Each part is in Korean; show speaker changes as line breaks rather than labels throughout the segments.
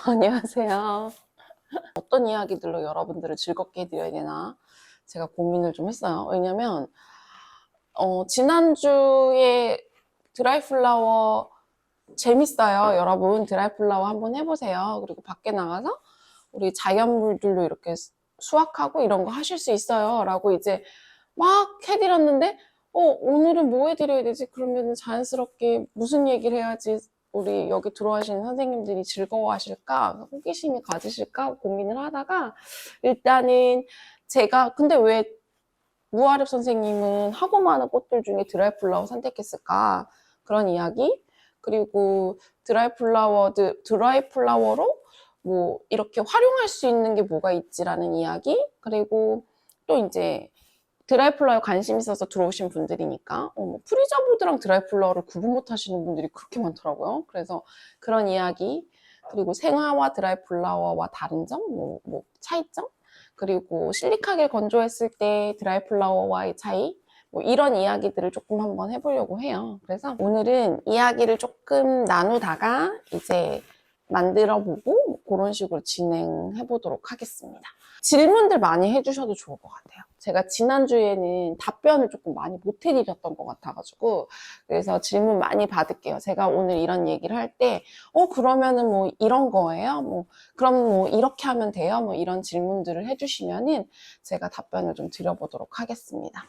안녕하세요. 어떤 이야기들로 여러분들을 즐겁게 해드려야 되나 제가 고민을 좀 했어요. 왜냐면 지난주에 드라이플라워 재밌어요. 여러분 드라이플라워 한번 해보세요. 그리고 밖에 나가서 우리 자연물들로 이렇게 수확하고 이런 거 하실 수 있어요 라고 이제 막 해드렸는데 오늘은 뭐 해드려야 되지? 그러면 자연스럽게 무슨 얘기를 해야지 우리 여기 들어와시는 선생님들이 즐거워하실까? 호기심이 가지실까? 고민을 하다가 일단은 제가 근데 왜 무아렵 선생님은 하고 많은 꽃들 중에 드라이플라워 선택했을까? 그런 이야기 그리고 드라이플라워로 뭐 이렇게 활용할 수 있는 게 뭐가 있지라는 이야기 그리고 또 이제 드라이플라워에 관심 있어서 들어오신 분들이니까 뭐 프리저브드랑 드라이플라워를 구분 못 하시는 분들이 그렇게 많더라고요. 그래서 그런 이야기 그리고 생화와 드라이플라워와 다른 점, 뭐 차이점 그리고 실리카겔 건조했을 때 드라이플라워와의 차이 뭐 이런 이야기들을 조금 한번 해보려고 해요. 그래서 오늘은 이야기를 조금 나누다가 이제 만들어보고 그런 식으로 진행해 보도록 하겠습니다. 질문들 많이 해주셔도 좋을 것 같아요. 제가 지난주에는 답변을 조금 많이 못 해드렸던 것 같아가지고 그래서 질문 많이 받을게요. 제가 오늘 이런 얘기를 할 때 그러면은 뭐 이런 거예요? 뭐 그럼 뭐 이렇게 하면 돼요? 뭐 이런 질문들을 해주시면은 제가 답변을 좀 드려보도록 하겠습니다.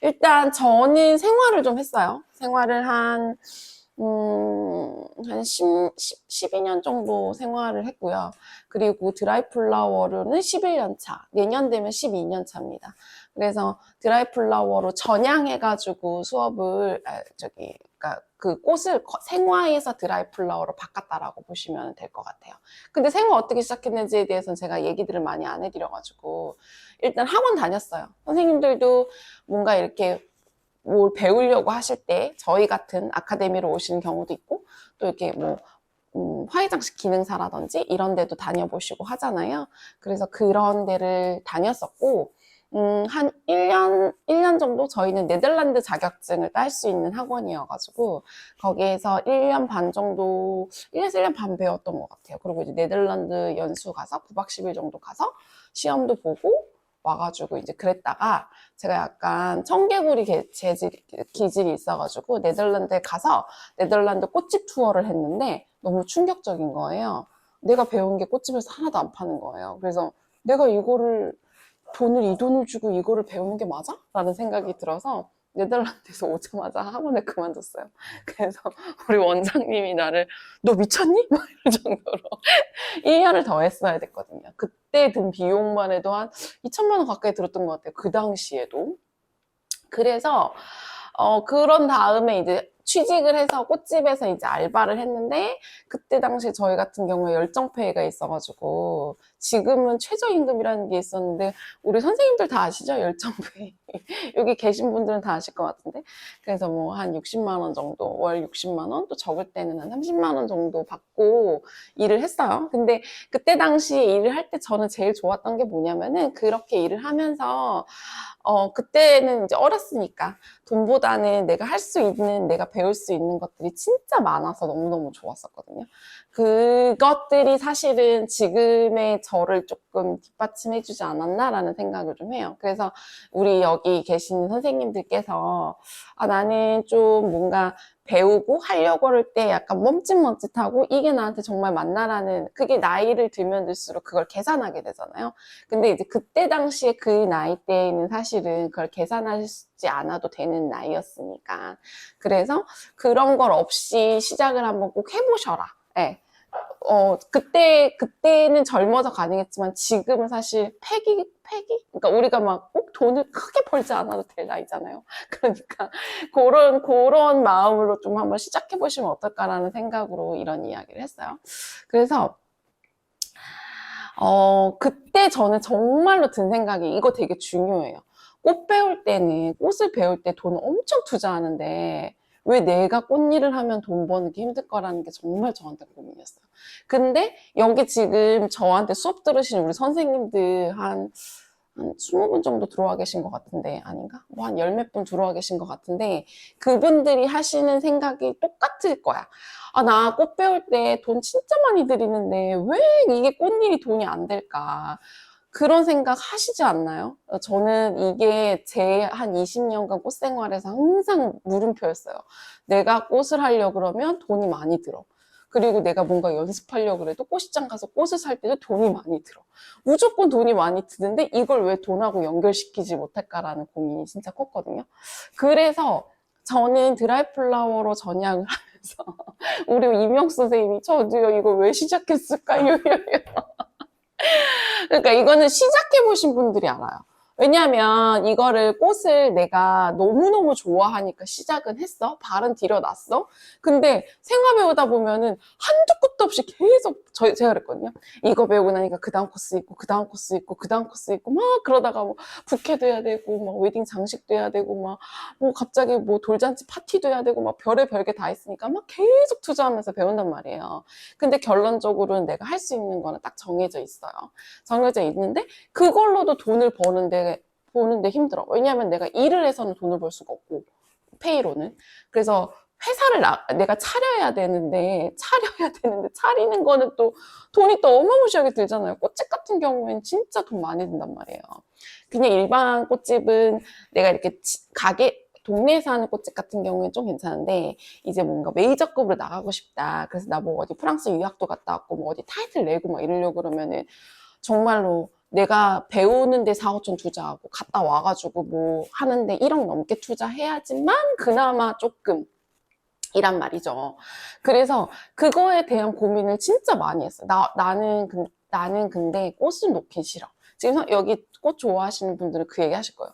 일단 저는 생활을 좀 했어요. 생활을 한 12년 정도 생활을 했고요. 그리고 드라이플라워로는 11년 차, 내년 되면 12년 차입니다. 그래서 드라이플라워로 전향해가지고 수업을, 그러니까 그 꽃을 생화에서 드라이플라워로 바꿨다라고 보시면 될 것 같아요. 근데 생화 어떻게 시작했는지에 대해서는 제가 얘기들을 많이 안 해드려가지고, 일단 학원 다녔어요. 선생님들도 뭔가 이렇게 뭘 배우려고 하실 때 저희 같은 아카데미로 오시는 경우도 있고 또 이렇게 뭐 화이장식 기능사라든지 이런 데도 다녀보시고 하잖아요. 그래서 그런 데를 다녔었고 한 1년 정도 저희는 네덜란드 자격증을 딸 수 있는 학원이어가지고 거기에서 1년 반 정도 1년에서 1년 반 배웠던 것 같아요. 그리고 이제 네덜란드 연수 가서 9박 10일 정도 가서 시험도 보고 와가지고 이제 그랬다가 제가 약간 청개구리 기질이 있어가지고 네덜란드에 가서 네덜란드 꽃집 투어를 했는데 너무 충격적인 거예요. 내가 배운 게 꽃집에서 하나도 안 파는 거예요. 그래서 내가 이거를 이 돈을 주고 이거를 배우는 게 맞아? 라는 생각이 들어서 네덜란드에서 오자마자 학원을 그만뒀어요. 그래서 우리 원장님이 나를 너 미쳤니? 막 이럴 정도로 1년을 더 했어야 됐거든요. 그때 든 비용만 해도 한 2천만 원 가까이 들었던 것 같아요. 그 당시에도. 그래서 그런 다음에 이제 취직을 해서 꽃집에서 이제 알바를 했는데 그때 당시 저희 같은 경우에 열정페이가 있어가지고 지금은 최저임금이라는 게 있었는데 우리 선생님들 다 아시죠? 열정페이. 여기 계신 분들은 다 아실 것 같은데 그래서 뭐 한 60만 원 정도 월 60만 원 또 적을 때는 한 30만 원 정도 받고 일을 했어요. 근데 그때 당시에 일을 할 때 저는 제일 좋았던 게 뭐냐면은 그렇게 일을 하면서 그때는 이제 어렸으니까 돈보다는 내가 할 수 있는, 내가 배울 수 있는 것들이 진짜 많아서 너무너무 좋았었거든요. 그것들이 사실은 지금의 저를 조금 뒷받침해주지 않았나라는 생각을 좀 해요. 그래서 우리 여기 계신 선생님들께서 나는 좀 뭔가 배우고 하려고 할 때 약간 멈칫멈칫하고 이게 나한테 정말 맞나라는 그게 나이를 들면 들수록 그걸 계산하게 되잖아요. 근데 이제 그때 당시에 그 나이 때에는 사실은 그걸 계산하지 않아도 되는 나이였으니까. 그래서 그런 걸 없이 시작을 한번 꼭 해보셔라. 네. 그때는 젊어서 가능했지만 지금은 사실 그러니까 우리가 막 꼭 돈을 크게 벌지 않아도 될 나이잖아요. 그러니까 그런 마음으로 좀 한번 시작해 보시면 어떨까라는 생각으로 이런 이야기를 했어요. 그래서 그때 저는 정말로 든 생각이 이거 되게 중요해요. 꽃을 배울 때 돈을 엄청 투자하는데 왜 내가 꽃일을 하면 돈 버는 게 힘들 거라는 게 정말 저한테 고민이었어요. 근데 여기 지금 저한테 수업 들으신 우리 선생님들 한 20분 정도 들어와 계신 것 같은데 아닌가? 뭐 한 열 몇 분 들어와 계신 것 같은데 그분들이 하시는 생각이 똑같을 거야. 아, 나 꽃 배울 때 돈 진짜 많이 들이는데 왜 이게 꽃일이 돈이 안 될까? 그런 생각 하시지 않나요? 저는 이게 제 한 20년간 꽃 생활에서 항상 물음표였어요. 내가 꽃을 하려고 그러면 돈이 많이 들어. 그리고 내가 뭔가 연습하려고 그래도 꽃시장 가서 꽃을 살 때도 돈이 많이 들어. 무조건 돈이 많이 드는데 이걸 왜 돈하고 연결시키지 못할까라는 고민이 진짜 컸거든요. 그래서 저는 드라이플라워로 전향을 하면서 우리 임영 선생님이 저도요 이거 왜 시작했을까요? 그러니까 이거는 시작해 보신 분들이 알아요. 왜냐면 이거를 꽃을 내가 너무너무 좋아하니까 시작은 했어. 발은 들여놨어. 근데 생화 배우다 보면은 한두 끝도 없이 계속 제가 그랬거든요. 이거 배우고 나니까 그 다음 코스 있고 그 다음 코스 있고 그 다음 코스 있고 막 그러다가 뭐 부케도 해야 되고 막 웨딩 장식도 해야 되고 막 뭐 갑자기 뭐 돌잔치 파티도 해야 되고 막 별의 별게 다 있으니까 막 계속 투자하면서 배운단 말이에요. 근데 결론적으로는 내가 할 수 있는 거는 딱 정해져 있어요. 정해져 있는데 그걸로도 돈을 보는데 힘들어. 왜냐하면 내가 일을 해서는 돈을 벌 수가 없고 페이로는. 그래서 회사를 내가 차려야 되는데 차리는 거는 또 돈이 또 어마무시하게 들잖아요. 꽃집 같은 경우에는 진짜 돈 많이 든단 말이에요. 그냥 일반 꽃집은 내가 이렇게 가게 동네에서 하는 꽃집 같은 경우에는 좀 괜찮은데 이제 뭔가 메이저급으로 나가고 싶다. 그래서 나 뭐 어디 프랑스 유학도 갔다 왔고 뭐 어디 타이틀 내고 막 이러려고 그러면은 정말로 내가 배우는데 4, 5천 투자하고 갔다 와가지고 뭐 하는데 1억 넘게 투자해야지만 그나마 조금 이란 말이죠. 그래서 그거에 대한 고민을 진짜 많이 했어요. 나는 근데 꽃을 놓기 싫어. 지금 여기 꽃 좋아하시는 분들은 그 얘기 하실 거예요.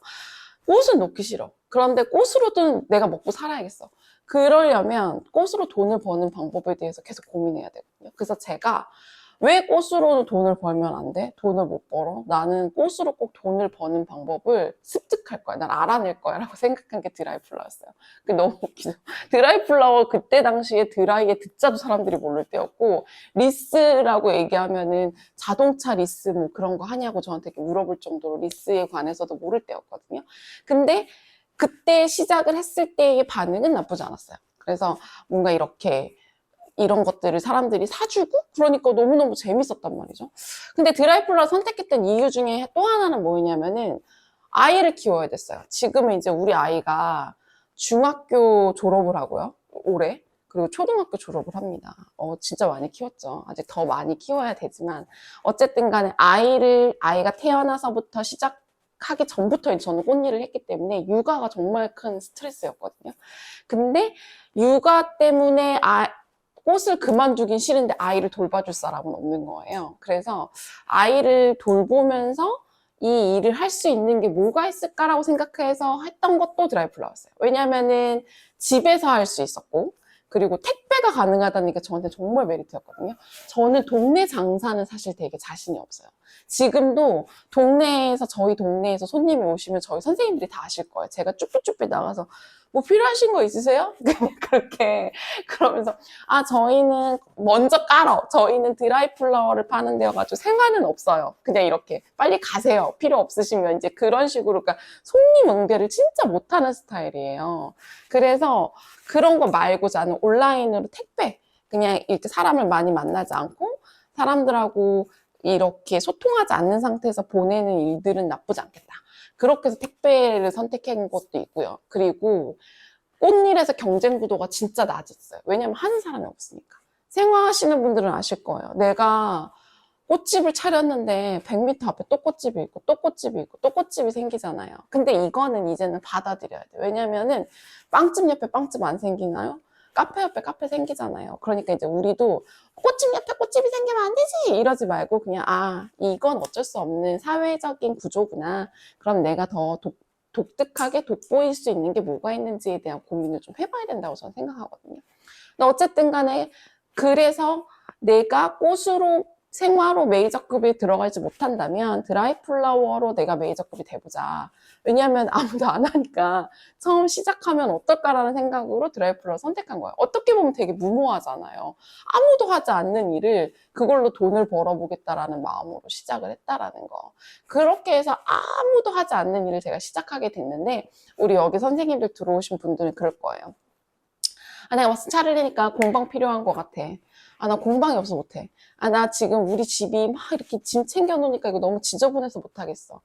꽃은 놓기 싫어. 그런데 꽃으로든 내가 먹고 살아야겠어. 그러려면 꽃으로 돈을 버는 방법에 대해서 계속 고민해야 되거든요. 그래서 제가 왜 꽃으로 돈을 벌면 안 돼? 돈을 못 벌어? 나는 꽃으로 꼭 돈을 버는 방법을 습득할 거야. 난 알아낼 거야. 라고 생각한 게 드라이플라워였어요. 그게 너무 웃기죠. 드라이플라워 그때 당시에 드라이에 듣자도 사람들이 모를 때였고, 리스라고 얘기하면은 자동차 리스 뭐 그런 거 하냐고 저한테 이렇게 물어볼 정도로 리스에 관해서도 모를 때였거든요. 근데 그때 시작을 했을 때의 반응은 나쁘지 않았어요. 그래서 뭔가 이렇게 이런 것들을 사람들이 사주고 그러니까 너무너무 재밌었단 말이죠. 근데 드라이플라 선택했던 이유 중에 또 하나는 뭐였냐면은 아이를 키워야 됐어요. 지금은 이제 우리 아이가 중학교 졸업을 하고요. 올해. 그리고 초등학교 졸업을 합니다. 진짜 많이 키웠죠. 아직 더 많이 키워야 되지만 어쨌든 간에 아이가 태어나서부터 시작하기 전부터 저는 꽃일을 했기 때문에 육아가 정말 큰 스트레스였거든요. 근데 육아 때문에 꽃을 그만두긴 싫은데 아이를 돌봐줄 사람은 없는 거예요. 그래서 아이를 돌보면서 이 일을 할 수 있는 게 뭐가 있을까라고 생각해서 했던 것도 드라이플라워였어요. 왜냐면은 집에서 할 수 있었고, 그리고 택배가 가능하다는 게 저한테 정말 메리트였거든요. 저는 동네 장사는 사실 되게 자신이 없어요. 지금도 저희 동네에서 손님이 오시면 저희 선생님들이 다 아실 거예요. 제가 쭈뼛쭈뼛 나가서 뭐 필요하신 거 있으세요? 그렇게 그러면서 저희는 먼저 깔어. 저희는 드라이플라워를 파는 데여가지고 생화는 없어요. 그냥 이렇게 빨리 가세요. 필요 없으시면 이제 그런 식으로 그러니까 손님 응대를 진짜 못하는 스타일이에요. 그래서 그런 거 말고 저는 온라인으로 택배 그냥 이렇게 사람을 많이 만나지 않고 사람들하고 이렇게 소통하지 않는 상태에서 보내는 일들은 나쁘지 않겠다. 그렇게 해서 택배를 선택한 것도 있고요. 그리고 꽃일에서 경쟁 구도가 진짜 낮았어요. 왜냐면 하는 사람이 없으니까. 생화하시는 분들은 아실 거예요. 내가 꽃집을 차렸는데 100m 앞에 또 꽃집이 있고 또 꽃집이 있고 또 꽃집이 생기잖아요. 근데 이거는 이제는 받아들여야 돼요. 왜냐면은 빵집 옆에 빵집 안 생기나요? 카페 옆에 카페 생기잖아요. 그러니까 이제 우리도 꽃집 옆에 꽃집이 생기면 안 되지 이러지 말고 그냥 이건 어쩔 수 없는 사회적인 구조구나. 그럼 내가 더 독특하게 돋보일 수 있는 게 뭐가 있는지에 대한 고민을 좀 해봐야 된다고 저는 생각하거든요. 근데 어쨌든 간에 그래서 내가 꽃으로 생화로 메이저급에 들어가지 못한다면 드라이플라워로 내가 메이저급이 돼보자. 왜냐하면 아무도 안 하니까 처음 시작하면 어떨까라는 생각으로 드라이플라워 선택한 거예요. 어떻게 보면 되게 무모하잖아요. 아무도 하지 않는 일을 그걸로 돈을 벌어보겠다라는 마음으로 시작을 했다라는 거. 그렇게 해서 아무도 하지 않는 일을 제가 시작하게 됐는데 우리 여기 선생님들 들어오신 분들은 그럴 거예요. 아, 내가 마스크 차리니까 공방 필요한 것 같아. 아, 나 공방이 없어 못해. 아, 나 지금 우리 집이 막 이렇게 짐 챙겨놓으니까 이거 너무 지저분해서 못하겠어.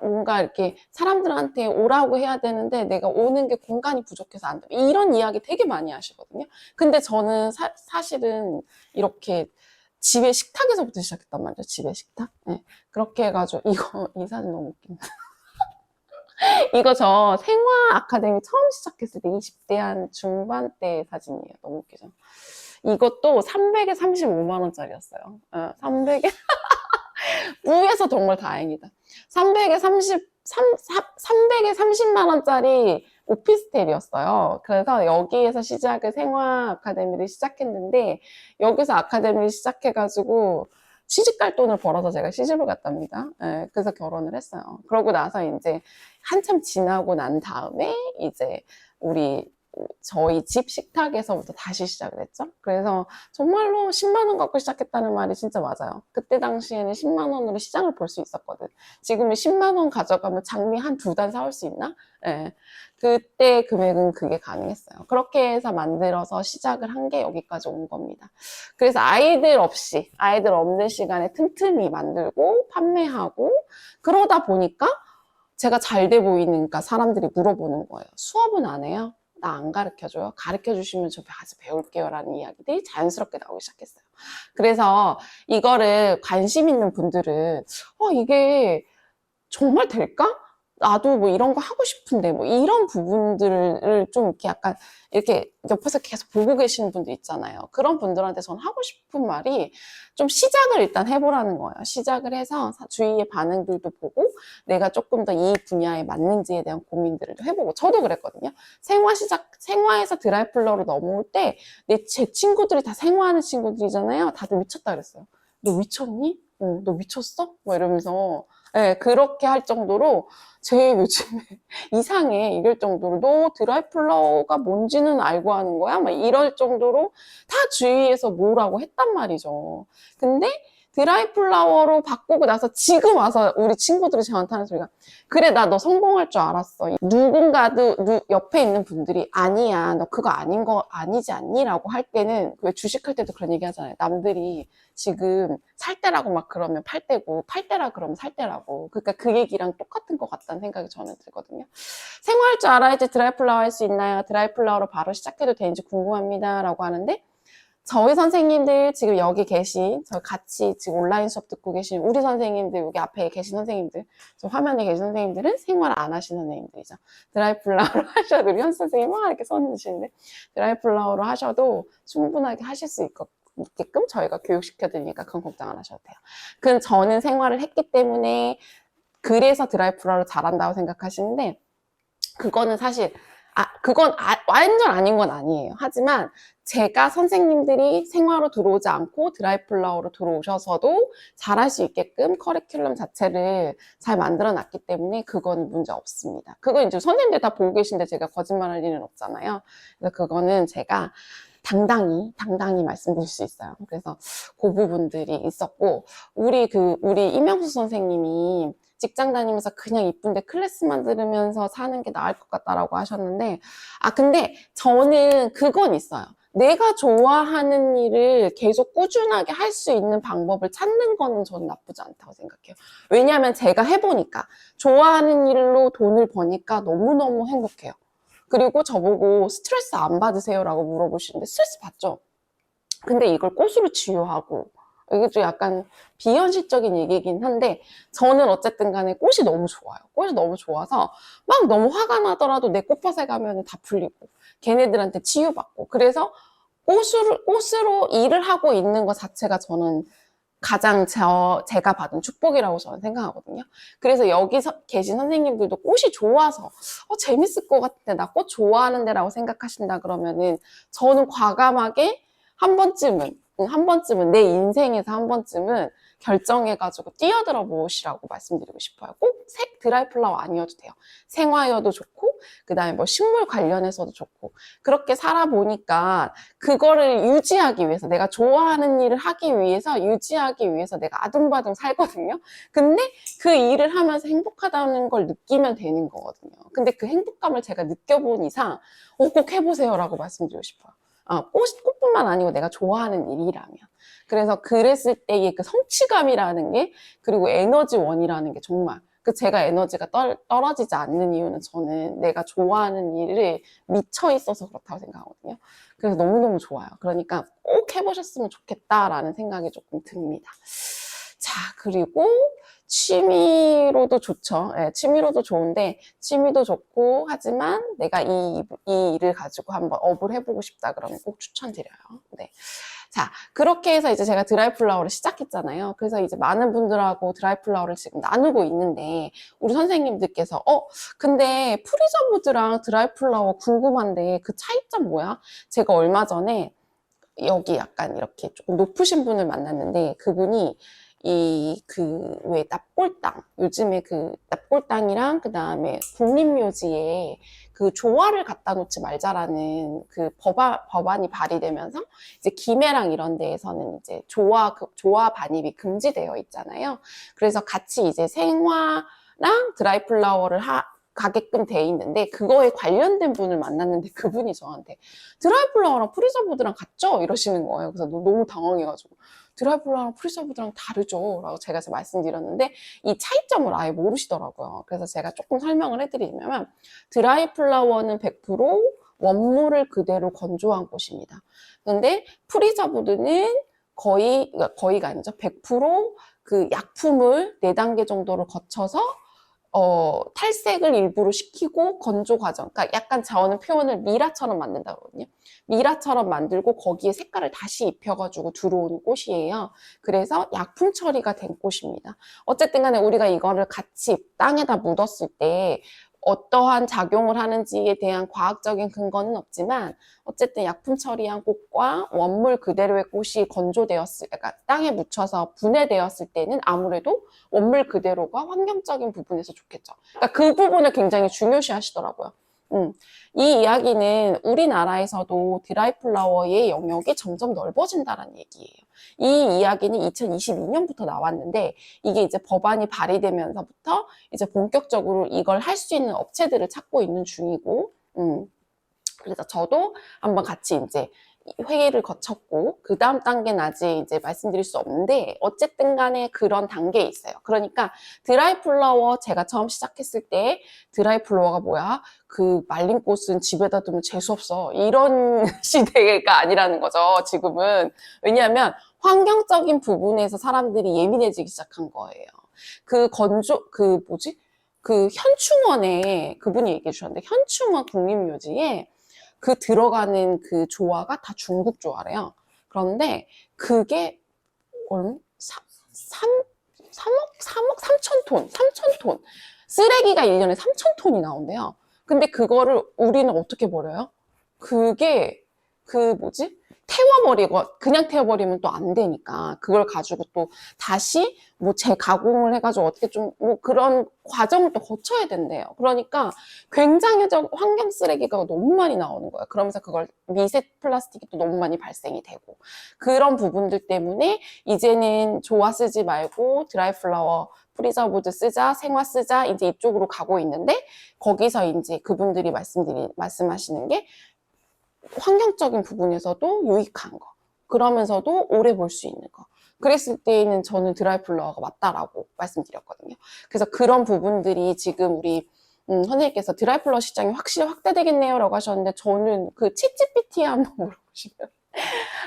뭔가 이렇게 사람들한테 오라고 해야 되는데 내가 오는 게 공간이 부족해서 안 돼. 이런 이야기 되게 많이 하시거든요. 근데 저는 사실은 이렇게 집에 식탁에서부터 시작했단 말이죠. 집에 식탁. 네. 그렇게 해가지고 이 사진 너무 웃긴다. 이거 저 생화 아카데미 처음 시작했을 때 20대 한 중반 때 사진이에요. 너무 웃기죠. 이것도 300에 35만 원짜리였어요. 300에 뿌에서 정말 다행이다. 300에 300에 30만 원짜리 오피스텔이었어요. 그래서 여기에서 시작을 생화 아카데미를 시작했는데 여기서 아카데미를 시작해가지고 시집갈 돈을 벌어서 제가 시집을 갔답니다. 네, 그래서 결혼을 했어요. 그러고 나서 이제 한참 지나고 난 다음에 이제 저희 집 식탁에서부터 다시 시작을 했죠. 그래서 정말로 10만 원 갖고 시작했다는 말이 진짜 맞아요. 그때 당시에는 10만 원으로 시장을 볼 수 있었거든. 지금은 10만 원 가져가면 장미 한 2단 사올 수 있나? 네. 그때 금액은 그게 가능했어요. 그렇게 해서 만들어서 시작을 한 게 여기까지 온 겁니다. 그래서 아이들 없는 시간에 틈틈이 만들고 판매하고 그러다 보니까 제가 잘 돼 보이니까 사람들이 물어보는 거예요. 수업은 안 해요? 나 안 가르쳐줘요? 가르쳐주시면 저 가서 배울게요 라는 이야기들이 자연스럽게 나오기 시작했어요. 그래서 이거를 관심 있는 분들은 이게 정말 될까? 나도 뭐 이런 거 하고 싶은데 뭐 이런 부분들을 좀 이렇게 약간 이렇게 옆에서 계속 보고 계시는 분들 있잖아요. 그런 분들한테 저는 하고 싶은 말이 좀 시작을 일단 해보라는 거예요. 시작을 해서 주위의 반응들도 보고 내가 조금 더 이 분야에 맞는지에 대한 고민들을 해보고 저도 그랬거든요. 생화에서 드라이플러로 넘어올 때 제 친구들이 다 생화하는 친구들이잖아요. 다들 미쳤다 그랬어요. 너 미쳤니? 너 미쳤어? 뭐 이러면서 네, 그렇게 할 정도로 제 요즘에 이상해 이럴 정도로 너 드라이플라워가 뭔지는 알고 하는 거야? 막 이럴 정도로 다 주위에서 뭐라고 했단 말이죠. 근데 드라이플라워로 바꾸고 나서 지금 와서 우리 친구들이 저한테 하는 소리가 그래 나 너 성공할 줄 알았어. 누군가도 옆에 있는 분들이 아니야 너 그거 아닌 거 아니지 않니? 라고 할 때는 왜 주식할 때도 그런 얘기 하잖아요. 남들이 지금 살 때라고 막 그러면 팔 때고 팔 때라 그러면 살 때라고 그러니까 그 얘기랑 똑같은 것 같다는 생각이 저는 들거든요. 생활할 줄 알아야지 드라이플라워 할 수 있나요? 드라이플라워로 바로 시작해도 되는지 궁금합니다 라고 하는데 저희 선생님들 지금 여기 계신 저 같이 지금 온라인 수업 듣고 계신 우리 선생님들 여기 앞에 계신 선생님들 저 화면에 계신 선생님들은 생활 안 하시는 선생님들이죠. 드라이플라워로 하셔도 우리 현 선생님 막 이렇게 손 드시는데 드라이플라워로 하셔도 충분하게 하실 수 있게끔 저희가 교육시켜드리니까 그건 걱정 안 하셔도 돼요. 그건 저는 생활을 했기 때문에 그래서 드라이플라워를 잘한다고 생각하시는데 그거는 사실 그건 완전 아닌 건 아니에요. 하지만 제가 선생님들이 생화로 들어오지 않고 드라이플라워로 들어오셔서도 잘할 수 있게끔 커리큘럼 자체를 잘 만들어 놨기 때문에 그건 문제 없습니다. 그건 이제 선생님들 다 보고 계신데 제가 거짓말할 일은 없잖아요. 그래서 그거는 제가 당당히 말씀드릴 수 있어요. 그래서 그 부분들이 있었고, 우리 이명수 선생님이 직장 다니면서 그냥 이쁜데 클래스만 들으면서 사는 게 나을 것 같다라고 하셨는데, 근데 저는 그건 있어요. 내가 좋아하는 일을 계속 꾸준하게 할 수 있는 방법을 찾는 거는 저는 나쁘지 않다고 생각해요. 왜냐하면 제가 해보니까 좋아하는 일로 돈을 버니까 너무너무 행복해요. 그리고 저보고 스트레스 안 받으세요? 라고 물어보시는데 스트레스 받죠? 근데 이걸 꽃으로 치유하고 이게 좀 약간 비현실적인 얘기긴 한데 저는 어쨌든 간에 꽃이 너무 좋아요. 꽃이 너무 좋아서 막 너무 화가 나더라도 내 꽃밭에 가면 다 풀리고 걔네들한테 치유받고 그래서 꽃으로 일을 하고 있는 것 자체가 저는 가장 제가 받은 축복이라고 저는 생각하거든요. 그래서 여기 계신 선생님들도 꽃이 좋아서 재밌을 것 같은데 나 꽃 좋아하는데 라고 생각하신다 그러면은 저는 과감하게 한 번쯤은 내 인생에서 한 번쯤은 결정해가지고 뛰어들어 보시라고 말씀드리고 싶어요. 꼭 색 드라이 플라워 아니어도 돼요. 생화여도 좋고 그 다음에 뭐 식물 관련해서도 좋고 그렇게 살아보니까 그거를 유지하기 위해서 내가 좋아하는 일을 하기 위해서 유지하기 위해서 내가 아둥바둥 살거든요. 근데 그 일을 하면서 행복하다는 걸 느끼면 되는 거거든요. 근데 그 행복감을 제가 느껴본 이상 꼭 해보세요 라고 말씀드리고 싶어요. 꽃뿐만 아니고 내가 좋아하는 일이라면. 그래서 그랬을 때의 그 성취감이라는 게 그리고 에너지원이라는 게 정말 제가 에너지가 떨어지지 않는 이유는 저는 내가 좋아하는 일을 미쳐 있어서 그렇다고 생각하거든요. 그래서 너무너무 좋아요. 그러니까 꼭 해보셨으면 좋겠다라는 생각이 조금 듭니다. 자, 그리고 취미로도 좋죠. 네, 취미로도 좋은데 취미도 좋고 하지만 내가 이 일을 가지고 한번 업을 해보고 싶다 그러면 꼭 추천드려요. 네. 자, 그렇게 해서 이제 제가 드라이 플라워를 시작했잖아요. 그래서 이제 많은 분들하고 드라이 플라워를 지금 나누고 있는데 우리 선생님들께서 근데 프리저브드랑 드라이 플라워 궁금한데 그 차이점 뭐야? 제가 얼마 전에 여기 약간 이렇게 조금 높으신 분을 만났는데 그분이 왜 납골당 요즘에 그 납골당이랑 그 다음에 국립묘지에 그 조화를 갖다 놓지 말자라는 그 법안이 발의되면서 이제 김해랑 이런 데에서는 이제 조화 반입이 금지되어 있잖아요. 그래서 같이 이제 생화랑 드라이 플라워를 가게끔 돼 있는데 그거에 관련된 분을 만났는데 그분이 저한테 드라이 플라워랑 프리저브드랑 같죠? 이러시는 거예요. 그래서 너무 당황해가지고 드라이 플라워랑 프리저브드랑 다르죠? 라고 제가 말씀드렸는데 이 차이점을 아예 모르시더라고요. 그래서 제가 조금 설명을 해드리면 드라이 플라워는 100% 원물을 그대로 건조한 꽃입니다. 근데 프리저브드는 거의가 아니죠. 100% 약품을 4단계 정도를 거쳐서 탈색을 일부러 시키고 건조 과정, 그러니까 약간 저는 표현을 미라처럼 만든다 그러거든요. 미라처럼 만들고 거기에 색깔을 다시 입혀가지고 들어오는 꽃이에요. 그래서 약품 처리가 된 꽃입니다. 어쨌든 간에 우리가 이거를 같이 땅에다 묻었을 때 어떠한 작용을 하는지에 대한 과학적인 근거는 없지만 어쨌든 약품 처리한 꽃과 원물 그대로의 꽃이 그러니까 땅에 묻혀서 분해되었을 때는 아무래도 원물 그대로가 환경적인 부분에서 좋겠죠. 그러니까 그 부분을 굉장히 중요시 하시더라고요. 이 이야기는 우리나라에서도 드라이 플라워의 영역이 점점 넓어진다는 얘기예요. 이 이야기는 2022년부터 나왔는데 이게 이제 법안이 발의되면서부터 이제 본격적으로 이걸 할 수 있는 업체들을 찾고 있는 중이고, 그래서 저도 한번 같이 이제 회의를 거쳤고 그 다음 단계는 아직 이제 말씀드릴 수 없는데 어쨌든 간에 그런 단계에 있어요. 그러니까 드라이 플라워 제가 처음 시작했을 때 드라이 플라워가 뭐야? 그 말린 꽃은 집에다 두면 재수없어. 이런 시대가 아니라는 거죠. 지금은. 왜냐하면 환경적인 부분에서 사람들이 예민해지기 시작한 거예요. 현충원에 그분이 얘기해 주셨는데 현충원 국립묘지에 들어가는 그 조화가 다 중국 조화래요. 그런데 그게 3억 3천 톤. 쓰레기가 1년에 3천 톤이 나온대요. 근데 그거를 우리는 어떻게 버려요? 그게 그냥 태워버리면 또 안 되니까 그걸 가지고 또 다시 재가공을 해가지고 어떻게 그런 과정을 또 거쳐야 된대요. 그러니까 굉장히 환경 쓰레기가 너무 많이 나오는 거예요. 그러면서 그걸 미세 플라스틱이 또 너무 많이 발생이 되고 그런 부분들 때문에 이제는 조화 쓰지 말고 드라이 플라워 프리저브드 쓰자, 생화 쓰자 이제 이쪽으로 가고 있는데 거기서 이제 그분들이 말씀하시는 게 환경적인 부분에서도 유익한 거 그러면서도 오래 볼 수 있는 거 그랬을 때에는 저는 드라이 플라워가 맞다라고 말씀드렸거든요. 그래서 그런 부분들이 지금 우리 선생님께서 드라이 플라워 시장이 확실히 확대되겠네요 라고 하셨는데 저는 그 챗GPT에 한번 물어보시면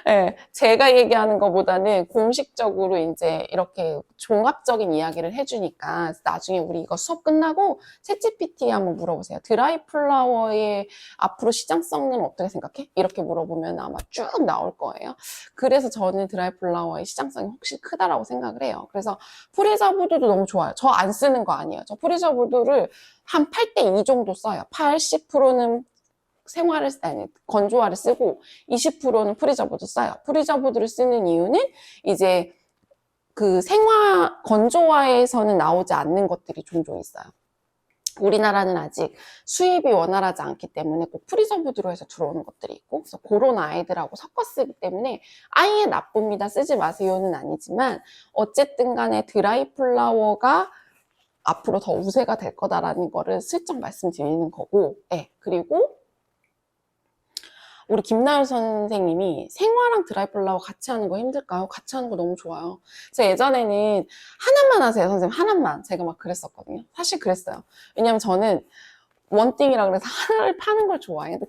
네, 제가 얘기하는 것보다는 공식적으로 이제 이렇게 종합적인 이야기를 해주니까 나중에 우리 이거 수업 끝나고 챗GPT에 한번 물어보세요. 드라이 플라워의 앞으로 시장성은 어떻게 생각해? 이렇게 물어보면 아마 쭉 나올 거예요. 그래서 저는 드라이 플라워의 시장성이 훨씬 크다라고 생각을 해요. 그래서 프리저브드도 너무 좋아요. 저 안 쓰는 거 아니에요. 저 프리저브드를 한 8대2 정도 써요. 80%는 건조화를 쓰고 20%는 프리저브드 써요. 프리저브드를 쓰는 이유는 이제 그 건조화에서는 나오지 않는 것들이 종종 있어요. 우리나라는 아직 수입이 원활하지 않기 때문에 꼭 프리저브드로 해서 들어오는 것들이 있고, 그래서 그런 아이들하고 섞어 쓰기 때문에 아예 나쁩니다, 쓰지 마세요는 아니지만, 어쨌든 간에 드라이 플라워가 앞으로 더 우세가 될 거다라는 거를 슬쩍 말씀드리는 거고, 네. 그리고 우리 김나연 선생님이 생화랑 드라이 플라워 같이 하는 거 힘들까요? 같이 하는 거 너무 좋아요. 제가 예전에는 하나만 하세요, 선생님. 하나만. 제가 막 그랬었거든요. 사실 그랬어요. 왜냐면 저는 원띵이라 그래서 하나를 파는 걸 좋아해요. 근데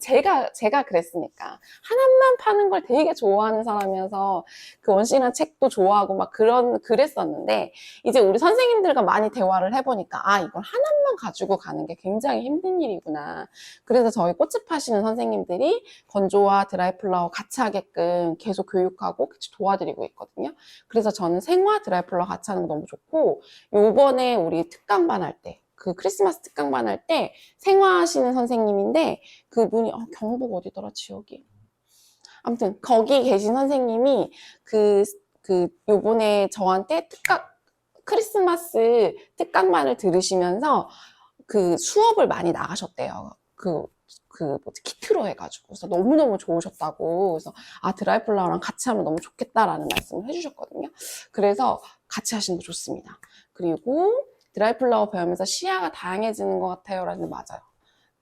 제가 그랬으니까. 하나만 파는 걸 되게 좋아하는 사람이어서 그 원씨나 책도 좋아하고 막 그랬었는데, 이제 우리 선생님들과 많이 대화를 해보니까, 아, 이걸 하나만 가지고 가는 게 굉장히 힘든 일이구나. 그래서 저희 꽃집 하시는 선생님들이 건조와 드라이 플라워 같이 하게끔 계속 교육하고 같이 도와드리고 있거든요. 그래서 저는 생화 드라이 플라워 같이 하는 거 너무 좋고, 요번에 우리 특강반 할 때, 그 크리스마스 특강반 할 때 생화하시는 선생님인데, 그분이 경북 어디더라 지역이, 아무튼 거기 계신 선생님이 요번에 저한테 크리스마스 특강반을 들으시면서 그 수업을 많이 나가셨대요. 키트로 해가지고. 그래서 너무너무 좋으셨다고. 그래서, 드라이 플라워랑 같이 하면 너무 좋겠다라는 말씀을 해주셨거든요. 그래서 같이 하시는 거 좋습니다. 그리고 드라이 플라워 배우면서 시야가 다양해지는 것 같아요. 라는 맞아요.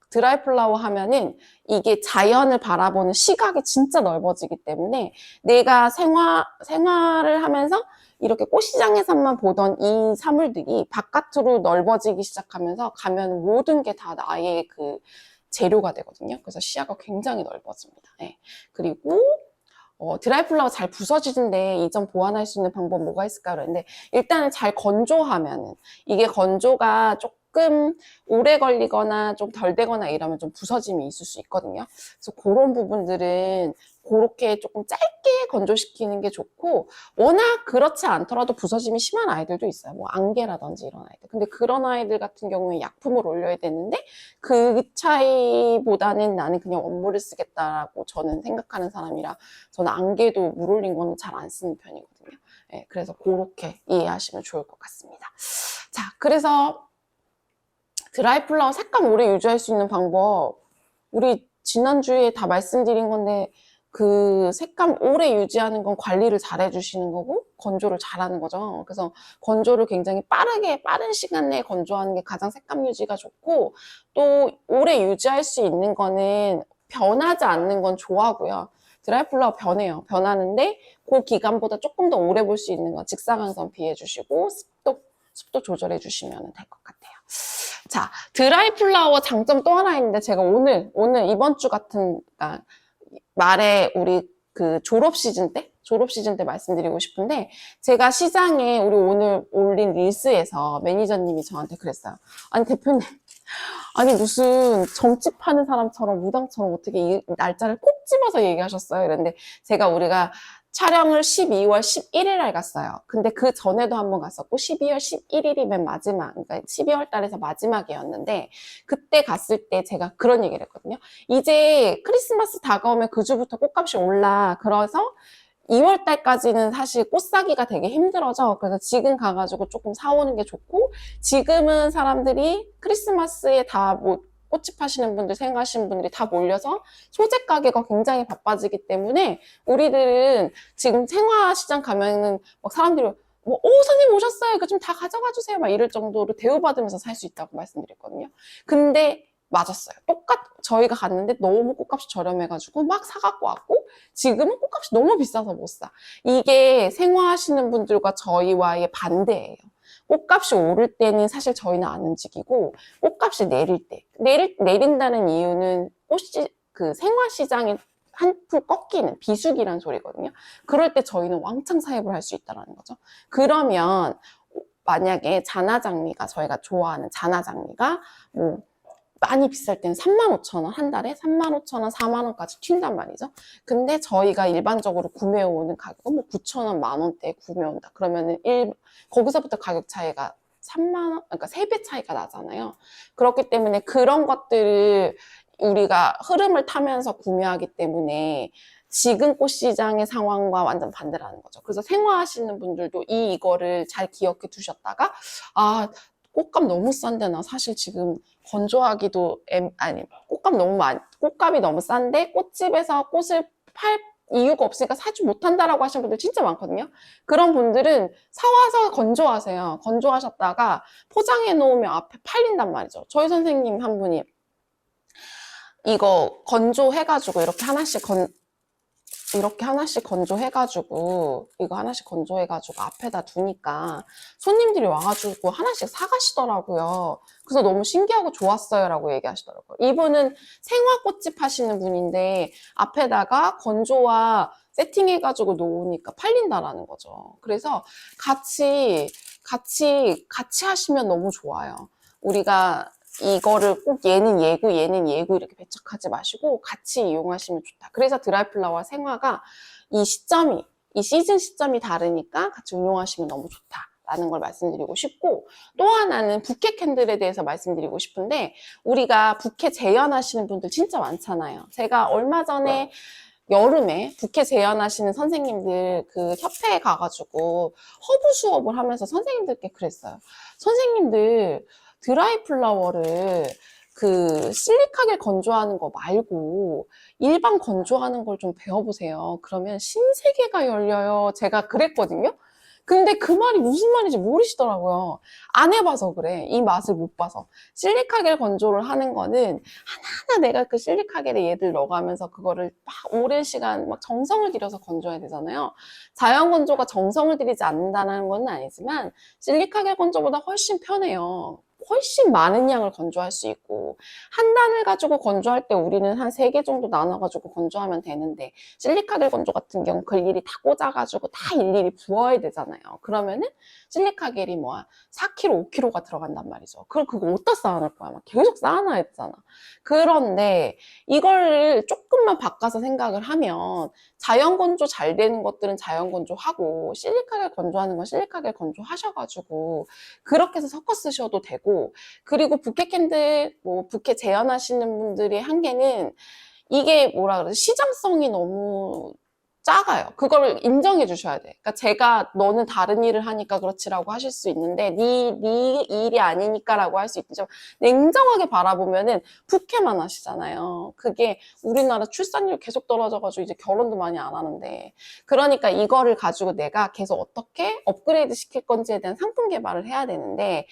드라이 플라워 하면은 이게 자연을 바라보는 시각이 진짜 넓어지기 때문에, 내가 생활을 하면서 이렇게 꽃시장에서만 보던 이 사물들이 바깥으로 넓어지기 시작하면서 가면 모든 게 다 나의 그 재료가 되거든요. 그래서 시야가 굉장히 넓어집니다. 네. 그리고 드라이 플라워 잘 부서지는데 이 점 보완할 수 있는 방법 뭐가 있을까 그랬는데, 일단은 잘 건조하면은, 이게 건조가 조금 오래 걸리거나 좀 덜 되거나 이러면 좀 부서짐이 있을 수 있거든요. 그래서 그런 부분들은 그렇게 조금 짧게 건조시키는 게 좋고, 워낙 그렇지 않더라도 부서짐이 심한 아이들도 있어요. 뭐 안개라든지 이런 아이들. 근데 그런 아이들 같은 경우에 약품을 올려야 되는데, 그 차이보다는 나는 그냥 원물을 쓰겠다라고 저는 생각하는 사람이라, 저는 안개도 물 올린 거는 잘 안 쓰는 편이거든요. 네, 그래서 그렇게 이해하시면 좋을 것 같습니다. 자, 그래서 드라이 플라워 색감 오래 유지할 수 있는 방법, 우리 지난주에 다 말씀드린 건데, 그 색감 오래 유지하는 건 관리를 잘 해주시는 거고, 건조를 잘하는 거죠. 그래서 건조를 굉장히 빠른 시간 내에 건조하는 게 가장 색감 유지가 좋고, 또 오래 유지할 수 있는 거는 변하지 않는 건 좋아하고요. 드라이 플라워 변해요. 변하는데 그 기간보다 조금 더 오래 볼 수 있는 건 직사광선 피해 주시고, 습도 조절해 주시면 될 것 같아요. 자, 드라이 플라워 장점 또 하나 있는데, 제가 오늘 이번 주 같은, 그러니까 말에 우리 그 졸업 시즌 때 말씀드리고 싶은데, 제가 시장에 우리 오늘 올린 릴스에서 매니저님이 저한테 그랬어요. 아니, 대표님, 아니 무슨 점집 하는 사람처럼 무당처럼 어떻게 이 날짜를 콕 집어서 얘기하셨어요? 이랬는데, 우리가 촬영을 12월 11일 날 갔어요. 근데 그 전에도 한번 갔었고, 12월 11일이 맨 마지막, 그러니까 12월 달에서 마지막이었는데, 그때 갔을 때 제가 그런 얘기를 했거든요. 이제 크리스마스 다가오면 그 주부터 꽃값이 올라. 그래서 2월 달까지는 사실 꽃 사기가 되게 힘들어져. 그래서 지금 가가지고 조금 사오는 게 좋고, 지금은 사람들이 크리스마스에 다 꽃집 하시는 분들, 생각하시는 분들이 다 몰려서 소재 가게가 굉장히 바빠지기 때문에, 우리들은 지금 생화시장 가면은 막 사람들이 선생님 오셨어요. 이거 좀 다 가져가 주세요. 막 이럴 정도로 대우받으면서 살 수 있다고 말씀드렸거든요. 근데 맞았어요. 저희가 갔는데 너무 꽃값이 저렴해가지고 막 사갖고 왔고, 지금은 꽃값이 너무 비싸서 못 사. 이게 생화하시는 분들과 저희와의 반대예요. 꽃값이 오를 때는 사실 저희는 안 움직이고, 꽃값이 내린다는 이유는 그 생화시장이 한풀 꺾이는 비수기란 소리거든요. 그럴 때 저희는 왕창 사입을 할 수 있다는 거죠. 그러면 만약에 저희가 좋아하는 자나장미가 많이 비쌀 때는 35,000원, 한 달에 35,000원, 4만원까지 튄단 말이죠. 근데 저희가 일반적으로 구매해오는 가격은 9,000원, 만원대에 구매온다. 그러면은 거기서부터 가격 차이가 3만원, 그러니까 3배 차이가 나잖아요. 그렇기 때문에 그런 것들을 우리가 흐름을 타면서 구매하기 때문에 지금 꽃 시장의 상황과 완전 반대라는 거죠. 그래서 생화하시는 분들도 이거를 잘 기억해 두셨다가, 아, 꽃값 너무 싼데 나 사실 지금 건조하기도 아니 꽃값이 너무 싼데 꽃집에서 꽃을 팔 이유가 없으니까 사지 못한다라고 하시는 분들 진짜 많거든요. 그런 분들은 사와서 건조하세요. 건조하셨다가 포장해 놓으면 앞에 팔린단 말이죠. 저희 선생님 한 분이 이거 건조해가지고 이렇게 하나씩 건조해가지고 이거 하나씩 건조해가지고 앞에다 두니까 손님들이 와가지고 하나씩 사가시더라고요. 그래서 너무 신기하고 좋았어요 라고 얘기하시더라고요. 이분은 생화꽃집 하시는 분인데 앞에다가 건조와 세팅해가지고 놓으니까 팔린다라는 거죠. 그래서 같이 하시면 너무 좋아요. 우리가 이거를 꼭 얘는 예고 얘는 예고 이렇게 배척하지 마시고 같이 이용하시면 좋다. 그래서 드라이플라워 생화가 이 시즌 시점이 다르니까 같이 운용하시면 너무 좋다라는 걸 말씀드리고 싶고, 또 하나는 부케 캔들에 대해서 말씀드리고 싶은데, 우리가 부케 재현하시는 분들 진짜 많잖아요. 제가 얼마 전에 여름에 부케 재현하시는 선생님들 그 협회에 가가지고 허브 수업을 하면서 선생님들께 그랬어요. 선생님들 드라이 플라워를 그 실리카겔 건조하는 거 말고 일반 건조하는 걸 좀 배워보세요. 그러면 신세계가 열려요. 제가 그랬거든요. 근데 그 말이 무슨 말인지 모르시더라고요. 안 해봐서 그래. 이 맛을 못 봐서. 실리카겔 건조를 하는 거는 하나하나 내가 그 실리카겔에 얘들 넣어가면서 그거를 막 오랜 시간 막 정성을 들여서 건조해야 되잖아요. 자연 건조가 정성을 들이지 않는다는 건 아니지만 실리카겔 건조보다 훨씬 편해요. 훨씬 많은 양을 건조할 수 있고, 한 단을 가지고 건조할 때 우리는 한 3개 정도 나눠가지고 건조하면 되는데, 실리카겔 건조 같은 경우 그 일일이 다 꽂아가지고 다 일일이 부어야 되잖아요. 그러면은 실리카겔이 뭐야 4kg, 5kg가 들어간단 말이죠. 그럼 그거 어디다 쌓아놓을 거야? 막 계속 쌓아놔야 되잖아. 그런데 이걸 조금만 바꿔서 생각을 하면 자연 건조 잘 되는 것들은 자연 건조하고 실리카겔 건조하는 건 실리카겔 건조하셔가지고 그렇게 해서 섞어 쓰셔도 되고, 그리고 부케 캔들 부케 재현하시는 분들의 한계는 이게 뭐라 그러지? 시장성이 너무 작아요. 그걸 인정해 주셔야 돼. 그러니까 제가 너는 다른 일을 하니까 그렇지라고 하실 수 있는데 네 일이 아니니까라고 할 수 있지만 냉정하게 바라보면은 부캐만 하시잖아요. 그게 우리나라 출산율 계속 떨어져가지고 이제 결혼도 많이 안 하는데, 그러니까 이거를 가지고 내가 계속 어떻게 업그레이드 시킬 건지에 대한 상품 개발을 해야 되는데,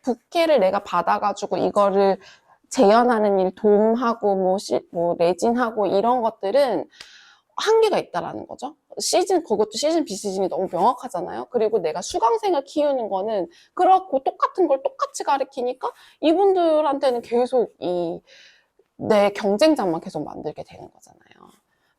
부캐를 내가 받아가지고 이거를 재현하는 일 도움하고 뭐 레진하고 이런 것들은 한계가 있다라는 거죠. 그것도 시즌 비시즌이 너무 명확하잖아요. 그리고 내가 수강생을 키우는 거는 그렇고 똑같은 걸 똑같이 가르치니까 이분들한테는 계속 내 경쟁자만 계속 만들게 되는 거잖아요.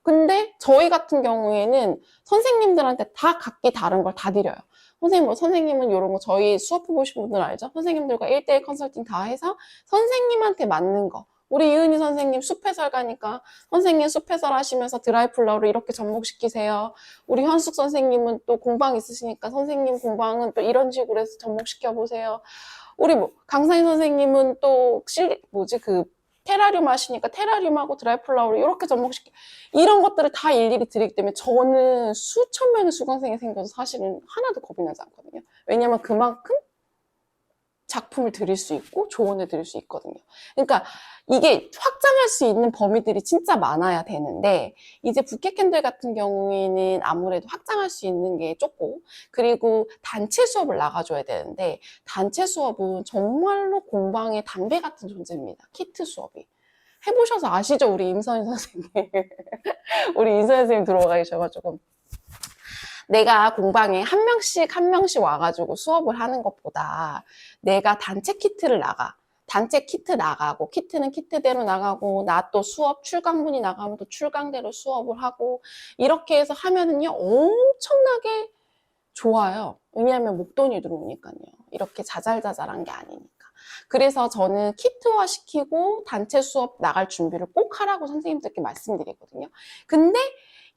근데 저희 같은 경우에는 선생님들한테 다 각기 다른 걸 다 드려요. 선생님은 이런 거 저희 수업 해보신 분들 알죠? 선생님들과 1대1 컨설팅 다 해서 선생님한테 맞는 거. 우리 이은희 선생님 숲해설 가니까 선생님 숲해설 하시면서 드라이플라워를 이렇게 접목시키세요. 우리 현숙 선생님은 또 공방 있으시니까 선생님 공방은 또 이런 식으로 해서 접목시켜 보세요. 우리 강사인 선생님은 또 테라리움 하시니까 테라리움하고 드라이플라워를 이렇게 접목시켜, 이런 것들을 다 일일이 드리기 때문에 저는 수천 명의 수강생이 생겨서 사실은 하나도 겁이 나지 않거든요. 왜냐면 그만큼 작품을 드릴 수 있고 조언을 드릴 수 있거든요. 그러니까 이게 확장할 수 있는 범위들이 진짜 많아야 되는데, 이제 부케 캔들 같은 경우에는 아무래도 확장할 수 있는 게 좁고, 그리고 단체 수업을 나가줘야 되는데 단체 수업은 정말로 공방의 담배 같은 존재입니다. 키트 수업이. 해보셔서 아시죠? 우리 임선희 선생님. 우리 임선희 선생님 들어가 계셔가지고 내가 공방에 한 명씩 와가지고 수업을 하는 것보다 내가 단체 키트 나가고, 키트는 키트대로 나가고, 나 또 수업 출강문이 나가면 또 출강대로 수업을 하고, 이렇게 해서 하면은요, 엄청나게 좋아요. 왜냐하면 목돈이 들어오니까요. 이렇게 자잘자잘한 게 아니니까. 그래서 저는 키트화 시키고 단체 수업 나갈 준비를 꼭 하라고 선생님들께 말씀드리거든요. 근데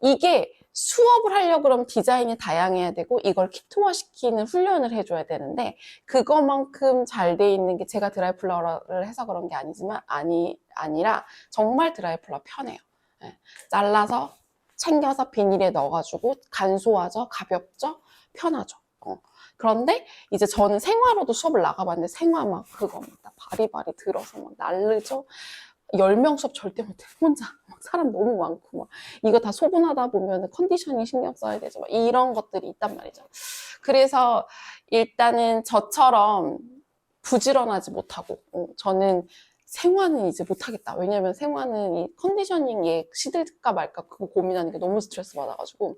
이게 수업을 하려고 그러면 디자인이 다양해야 되고 이걸 키트화 시키는 훈련을 해줘야 되는데, 그거만큼 잘 돼 있는 게 제가 드라이플라워를 해서 그런 게 아니라 정말 드라이플라워 편해요. 네. 잘라서 챙겨서 비닐에 넣어가지고 간소하죠, 가볍죠, 편하죠. 그런데 이제 저는 생화로도 수업을 나가봤는데 생화 막 그거 막 바리바리 들어서 막 날르죠. 10명 수업 절대 못해. 혼자. 막 사람 너무 많고, 막. 이거 다 소분하다 보면 컨디셔닝 신경 써야 되죠. 막 이런 것들이 있단 말이죠. 그래서 일단은 저처럼 부지런하지 못하고, 저는 생화는 이제 못하겠다. 왜냐면 생화는 이 컨디셔닝에 시들까 말까 그거 고민하는 게 너무 스트레스 받아가지고.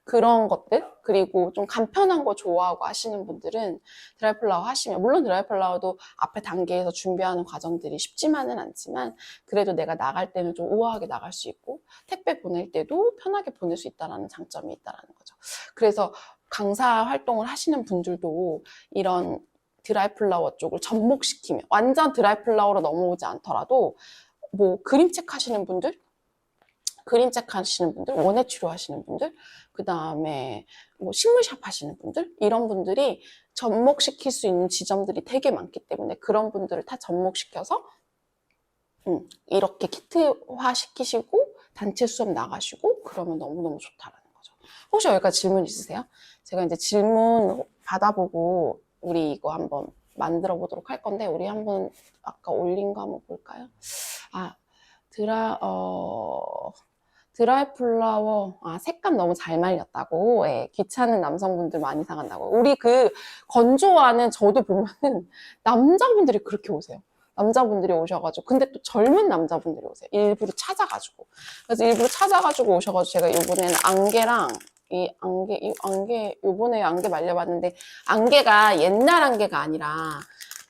그런 것들, 그리고 좀 간편한 거 좋아하고 하시는 분들은 드라이플라워 하시면, 물론 드라이플라워도 앞에 단계에서 준비하는 과정들이 쉽지만은 않지만 그래도 내가 나갈 때는 좀 우아하게 나갈 수 있고 택배 보낼 때도 편하게 보낼 수 있다는 장점이 있다는 거죠. 그래서 강사 활동을 하시는 분들도 이런 드라이플라워 쪽을 접목시키면, 완전 드라이플라워로 넘어오지 않더라도 뭐 그림책 하시는 분들, 그림책 하시는 분들, 원예 치료 하시는 분들, 그 다음에 뭐 식물샵 하시는 분들, 이런 분들이 접목시킬 수 있는 지점들이 되게 많기 때문에 그런 분들을 다 접목시켜서 이렇게 키트화 시키시고 단체 수업 나가시고 그러면 너무너무 좋다라는 거죠. 혹시 여기까지 질문 있으세요? 제가 이제 질문 받아보고 우리 이거 한번 만들어 보도록 할 건데, 우리 한번 아까 올린 거 한번 볼까요? 아, 드라이플라워, 색감 너무 잘 말렸다고. 예, 귀찮은 남성분들 많이 사간다고. 우리 그 건조화는 저도 보면은 남자분들이 그렇게 오세요. 남자분들이 오셔가지고. 근데 또 젊은 남자분들이 오세요. 일부러 찾아가지고. 그래서 일부러 찾아가지고 오셔가지고 제가 이번에는 안개랑 이 안개, 요번에 안개 말려봤는데, 안개가 옛날 안개가 아니라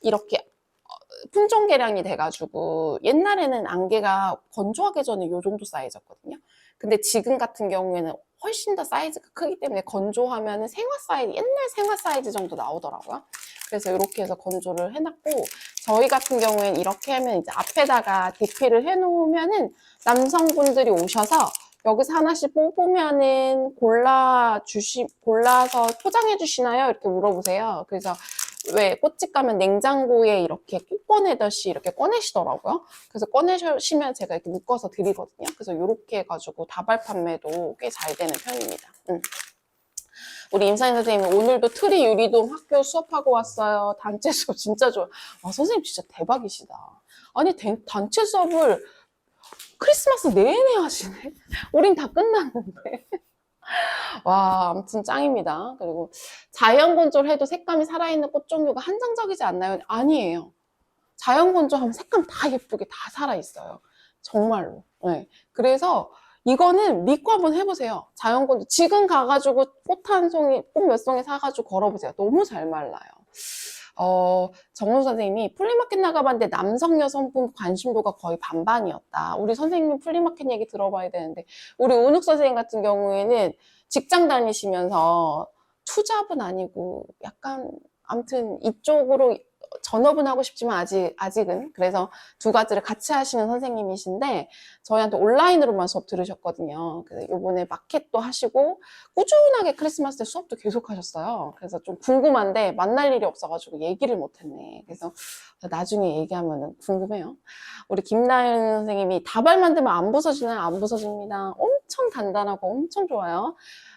이렇게 품종 개량이 돼가지고, 옛날에는 안개가 건조하기 전에 요 정도 사이즈였거든요. 근데 지금 같은 경우에는 훨씬 더 사이즈가 크기 때문에 건조하면은 생화 사이즈, 옛날 생화 사이즈 정도 나오더라고요. 그래서 이렇게 해서 건조를 해놨고, 저희 같은 경우에는 이렇게 하면 이제 앞에다가 디피를 해놓으면은 남성분들이 오셔서 여기서 하나씩 뽑으면은 골라서 포장해 주시나요? 이렇게 물어보세요. 그래서 왜 꽃집 가면 냉장고에 이렇게 꽃 꺼내듯이 이렇게 꺼내시더라고요. 그래서 꺼내시면 제가 이렇게 묶어서 드리거든요. 그래서 이렇게 해가지고 다발 판매도 꽤 잘 되는 편입니다. 우리 임사인 선생님, 오늘도 트리 유리돔 학교 수업하고 왔어요. 단체 수업 진짜 좋아요. 와, 선생님 진짜 대박이시다. 아니, 단체 수업을 크리스마스 내내 하시네. 우린 다 끝났는데. 와, 아무튼 짱입니다. 그리고 자연 건조를 해도 색감이 살아있는 꽃 종류가 한정적이지 않나요? 아니에요. 자연 건조하면 색감 다 예쁘게 다 살아있어요. 정말로. 네. 그래서 이거는 믿고 한번 해보세요. 자연 건조. 지금 가가지고 꽃 한 송이, 꽃 몇 송이 사가지고 걸어보세요. 너무 잘 말라요. 정훈 선생님이 플리마켓 나가봤는데 남성 여성분 관심도가 거의 반반이었다. 우리 선생님 플리마켓 얘기 들어봐야 되는데, 우리 은욱 선생님 같은 경우에는 직장 다니시면서 투잡은 아니고 약간 아무튼 이쪽으로 전업은 하고 싶지만 아직은, 그래서 두 가지를 같이 하시는 선생님이신데 저희한테 온라인으로만 수업 들으셨거든요. 그래서 이번에 마켓도 하시고 꾸준하게 크리스마스 때 수업도 계속 하셨어요. 그래서 좀 궁금한데 만날 일이 없어가지고 얘기를 못했네. 그래서 나중에 얘기하면 궁금해요. 우리 김나연 선생님이 다발 만들면 안 부서지나요? 안 부서집니다. 엄청 단단하고 엄청 좋아요.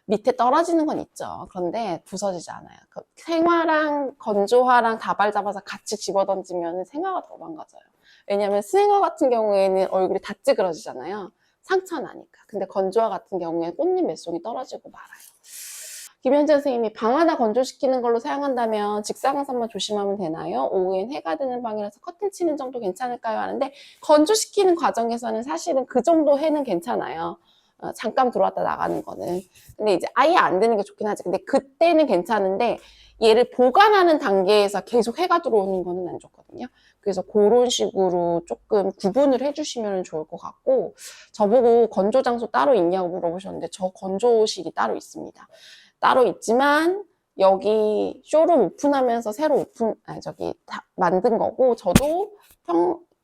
밑에 떨어지는 건 있죠. 그런데 부서지지 않아요. 그 생화랑 건조화랑 다발 잡아서 같이 집어던지면 생화가 더 망가져요. 왜냐하면 생화 같은 경우에는 얼굴이 다 찌그러지잖아요. 상처 나니까. 근데 건조화 같은 경우에는 꽃잎 몇 송이 떨어지고 말아요. 김현재 선생님이 방 하나 건조시키는 걸로 사용한다면 직사광선만 조심하면 되나요? 오후엔 해가 드는 방이라서 커튼 치는 정도 괜찮을까요? 하는데, 건조시키는 과정에서는 사실은 그 정도 해는 괜찮아요. 잠깐 들어왔다 나가는 거는. 근데 이제 아예 안 되는 게 좋긴 하지. 근데 그때는 괜찮은데 얘를 보관하는 단계에서 계속 해가 들어오는 거는 안 좋거든요. 그래서 그런 식으로 조금 구분을 해주시면 좋을 것 같고, 저보고 건조 장소 따로 있냐고 물어보셨는데 저 건조실이 따로 있습니다. 따로 있지만 여기 쇼룸 오픈하면서 새로 만든 거고, 저도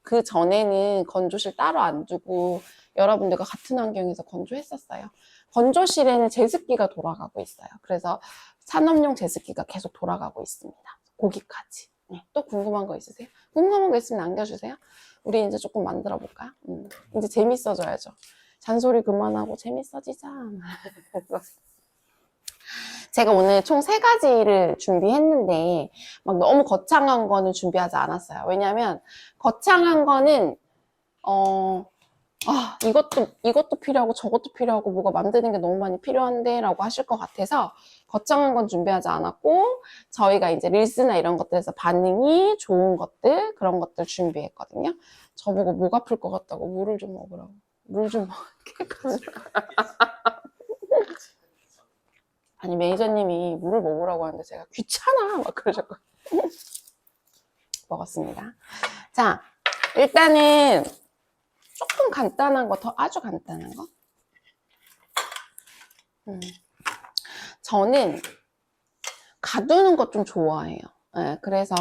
그 전에는 건조실 따로 안 두고 여러분들과 같은 환경에서 건조했었어요. 건조실에는 제습기가 돌아가고 있어요. 그래서 산업용 제습기가 계속 돌아가고 있습니다. 거기까지. 네. 또 궁금한 거 있으세요? 궁금한 거 있으면 남겨주세요. 우리 이제 조금 만들어 볼까요? 이제 재밌어져야죠. 잔소리 그만하고 재밌어지자. 제가 오늘 총 3가지를 준비했는데 막 너무 거창한 거는 준비하지 않았어요. 왜냐면 거창한 거는 이것도 필요하고 저것도 필요하고 뭐가 만드는 게 너무 많이 필요한데 라고 하실 것 같아서 거창한 건 준비하지 않았고, 저희가 이제 릴스나 이런 것들에서 반응이 좋은 것들, 그런 것들 준비했거든요. 저보고 목 아플 것 같다고 물을 좀 먹으라고. 물 좀 먹게. 아니, 매니저님이 물을 먹으라고 하는데 제가 귀찮아 막 그러셨고 먹었습니다. 자, 일단은 조금 간단한 거, 더 아주 간단한 거. 저는 가두는 것 좀 좋아해요. 네, 그래서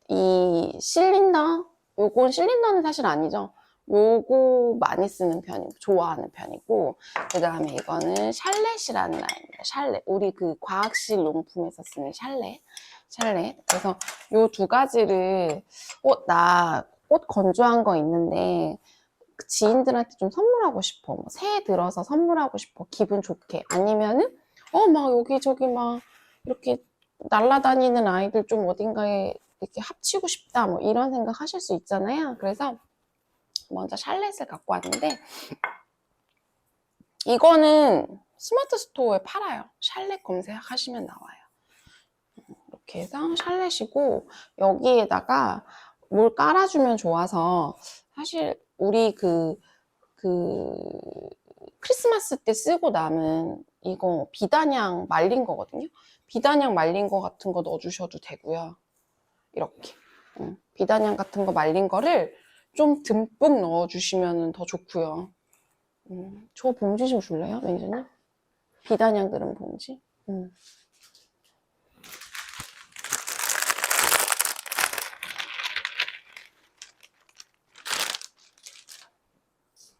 이 실린더, 요건 실린더는 사실 아니죠. 요거 많이 쓰는 편이고, 좋아하는 편이고, 그 다음에 이거는 샬렛이라는 라인입니다. 샬렛. 우리 그 과학실 용품에서 쓰는 샬렛. 그래서 요 2가지를, 나 꽃 건조한 거 있는데, 지인들한테 좀 선물하고 싶어. 뭐 새해 들어서 선물하고 싶어. 기분 좋게. 아니면은, 막 여기저기 막 이렇게 날아다니는 아이들 좀 어딘가에 이렇게 합치고 싶다. 뭐 이런 생각 하실 수 있잖아요. 그래서 먼저 샬렛을 갖고 왔는데, 이거는 스마트 스토어에 팔아요. 샬렛 검색하시면 나와요. 이렇게 해서 샬렛이고, 여기에다가 뭘 깔아주면 좋아서, 사실 우리 그 크리스마스 때 쓰고 남은 이거 비단향 말린 거거든요. 비단향 말린 거 같은 거 넣어주셔도 되고요. 이렇게 비단향 같은 거 말린 거를 좀 듬뿍 넣어주시면 더 좋고요. 저 봉지 좀 줄래요, 매니저님? 비단향 들은 봉지.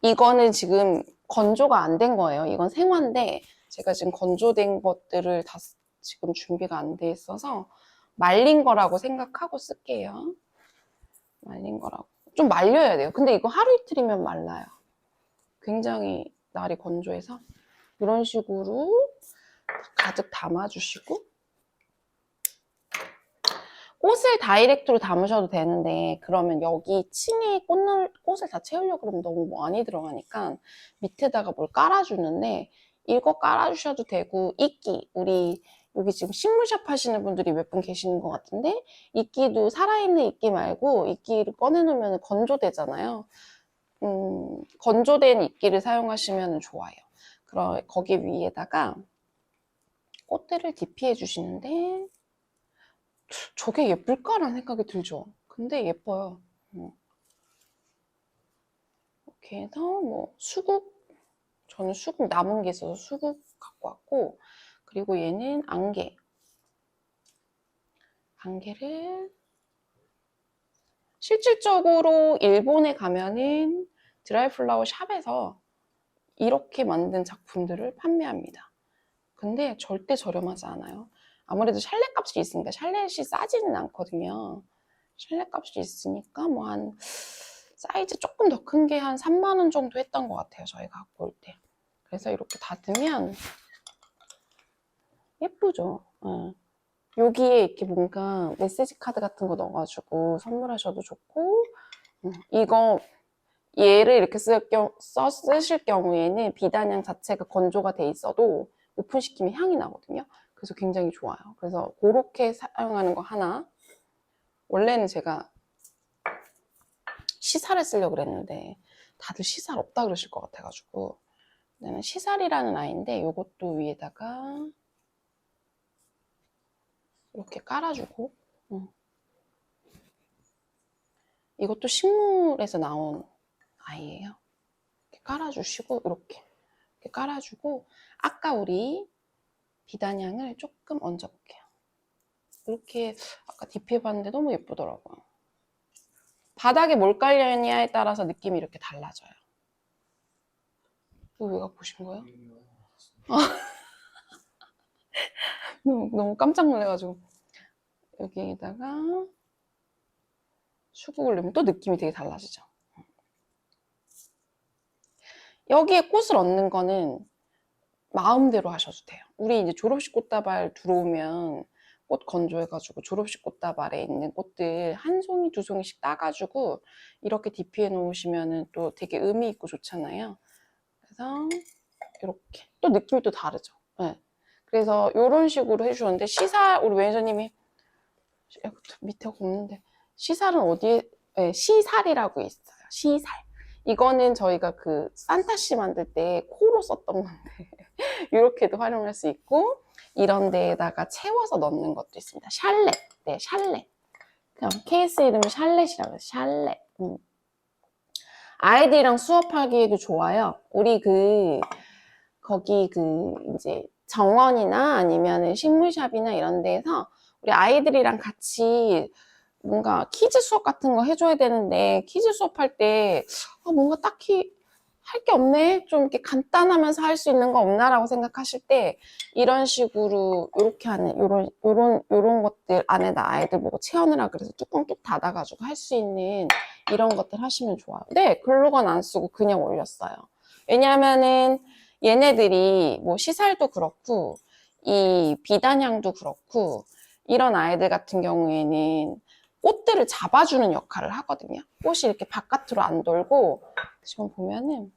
이거는 지금 건조가 안 된 거예요. 이건 생화인데 제가 지금 건조된 것들을 다 지금 준비가 안 돼 있어서 말린 거라고 생각하고 쓸게요. 말린 거라고. 좀 말려야 돼요. 근데 이거 하루 이틀이면 말라요. 굉장히 날이 건조해서 이런 식으로 가득 담아주시고, 꽃을 다이렉트로 담으셔도 되는데 그러면 여기 층에 꽃을 다 채우려고 그러면 너무 많이 들어가니까 밑에다가 뭘 깔아주는데, 이거 깔아주셔도 되고, 이끼, 우리 여기 지금 식물샵 하시는 분들이 몇 분 계시는 것 같은데, 이끼도 살아있는 이끼 말고 이끼를 꺼내놓으면 건조되잖아요. 건조된 이끼를 사용하시면 좋아요. 그럼 거기 위에다가 꽃들을 DP해 주시는데, 저게 예쁠까라는 생각이 들죠. 근데 예뻐요. 이렇게 해서 뭐 수국, 저는 수국 남은 게 있어서 수국 갖고 왔고, 그리고 얘는 안개를 실질적으로 일본에 가면은 드라이플라워 샵에서 이렇게 만든 작품들을 판매합니다. 근데 절대 저렴하지 않아요. 아무래도 샬렛 값이 있으니까, 샬렛이 싸지는 않거든요. 샬렛 값이 있으니까 뭐 한 사이즈 조금 더 큰 게 한 3만 원 정도 했던 것 같아요, 저희가 갖고 올 때. 그래서 이렇게 닫으면 예쁘죠. 여기에 이렇게 뭔가 메시지 카드 같은 거 넣어가지고 선물하셔도 좋고, 이거 얘를 이렇게 쓰실 경우에는 비단향 자체가 건조가 돼 있어도 오픈시키면 향이 나거든요. 그래서 굉장히 좋아요. 그래서 그렇게 사용하는 거 하나. 원래는 제가 시살을 쓰려고 그랬는데 다들 시살 없다 그러실 것 같아가지고, 저는 시살이라는 아이인데 이것도 위에다가 이렇게 깔아주고, 이것도 식물에서 나온 아이예요. 이렇게 깔아주시고, 이렇게 깔아주고, 아까 우리 비단향을 조금 얹어볼게요. 이렇게 아까 DP 해봤는데 너무 예쁘더라고요. 바닥에 뭘 깔려있냐에 따라서 느낌이 이렇게 달라져요. 이거 왜 갖고 오신 거예요? 너무 깜짝 놀래가지고. 여기에다가 수국을 넣으면 또 느낌이 되게 달라지죠. 여기에 꽃을 얹는 거는 마음대로 하셔도 돼요. 우리 이제 졸업식 꽃다발 들어오면 꽃 건조해가지고 졸업식 꽃다발에 있는 꽃들 한 송이 두 송이씩 따가지고 이렇게 DP해 놓으시면은 또 되게 의미 있고 좋잖아요. 그래서 이렇게 또 느낌이 또 다르죠. 네. 그래서 이런 식으로 해주셨는데 시살 우리 매니저님이 밑에 없는데 시살은 어디에 네, 시살이라고 있어요. 시살. 이거는 저희가 그 산타씨 만들 때 코로 썼던 건데 이렇게도 활용할 수 있고 이런 데에다가 채워서 넣는 것도 있습니다. 샬렛. 네, 샬렛. 그냥 케이스 이름이 샬렛이라고 해요. 샬렛. 아이들이랑 수업하기에도 좋아요. 우리 거기 이제 정원이나 아니면 식물샵이나 이런 데에서 우리 아이들이랑 같이 뭔가 퀴즈 수업 같은 거 해줘야 되는데 퀴즈 수업할 때 뭔가 딱히 할 게 없네? 좀 이렇게 간단하면서 할 수 있는 거 없나라고 생각하실 때 이런 식으로 이렇게 하는 요런 것들 안에다 아이들 보고 체험을 그래서 뚜껑 뚝 닫아가지고 할 수 있는 이런 것들 하시면 좋아요. 네, 글루건 안 쓰고 그냥 올렸어요. 왜냐하면은 얘네들이 뭐 시살도 그렇고 이 비단향도 그렇고 이런 아이들 같은 경우에는 꽃들을 잡아주는 역할을 하거든요. 꽃이 이렇게 바깥으로 안 돌고 지금 보면은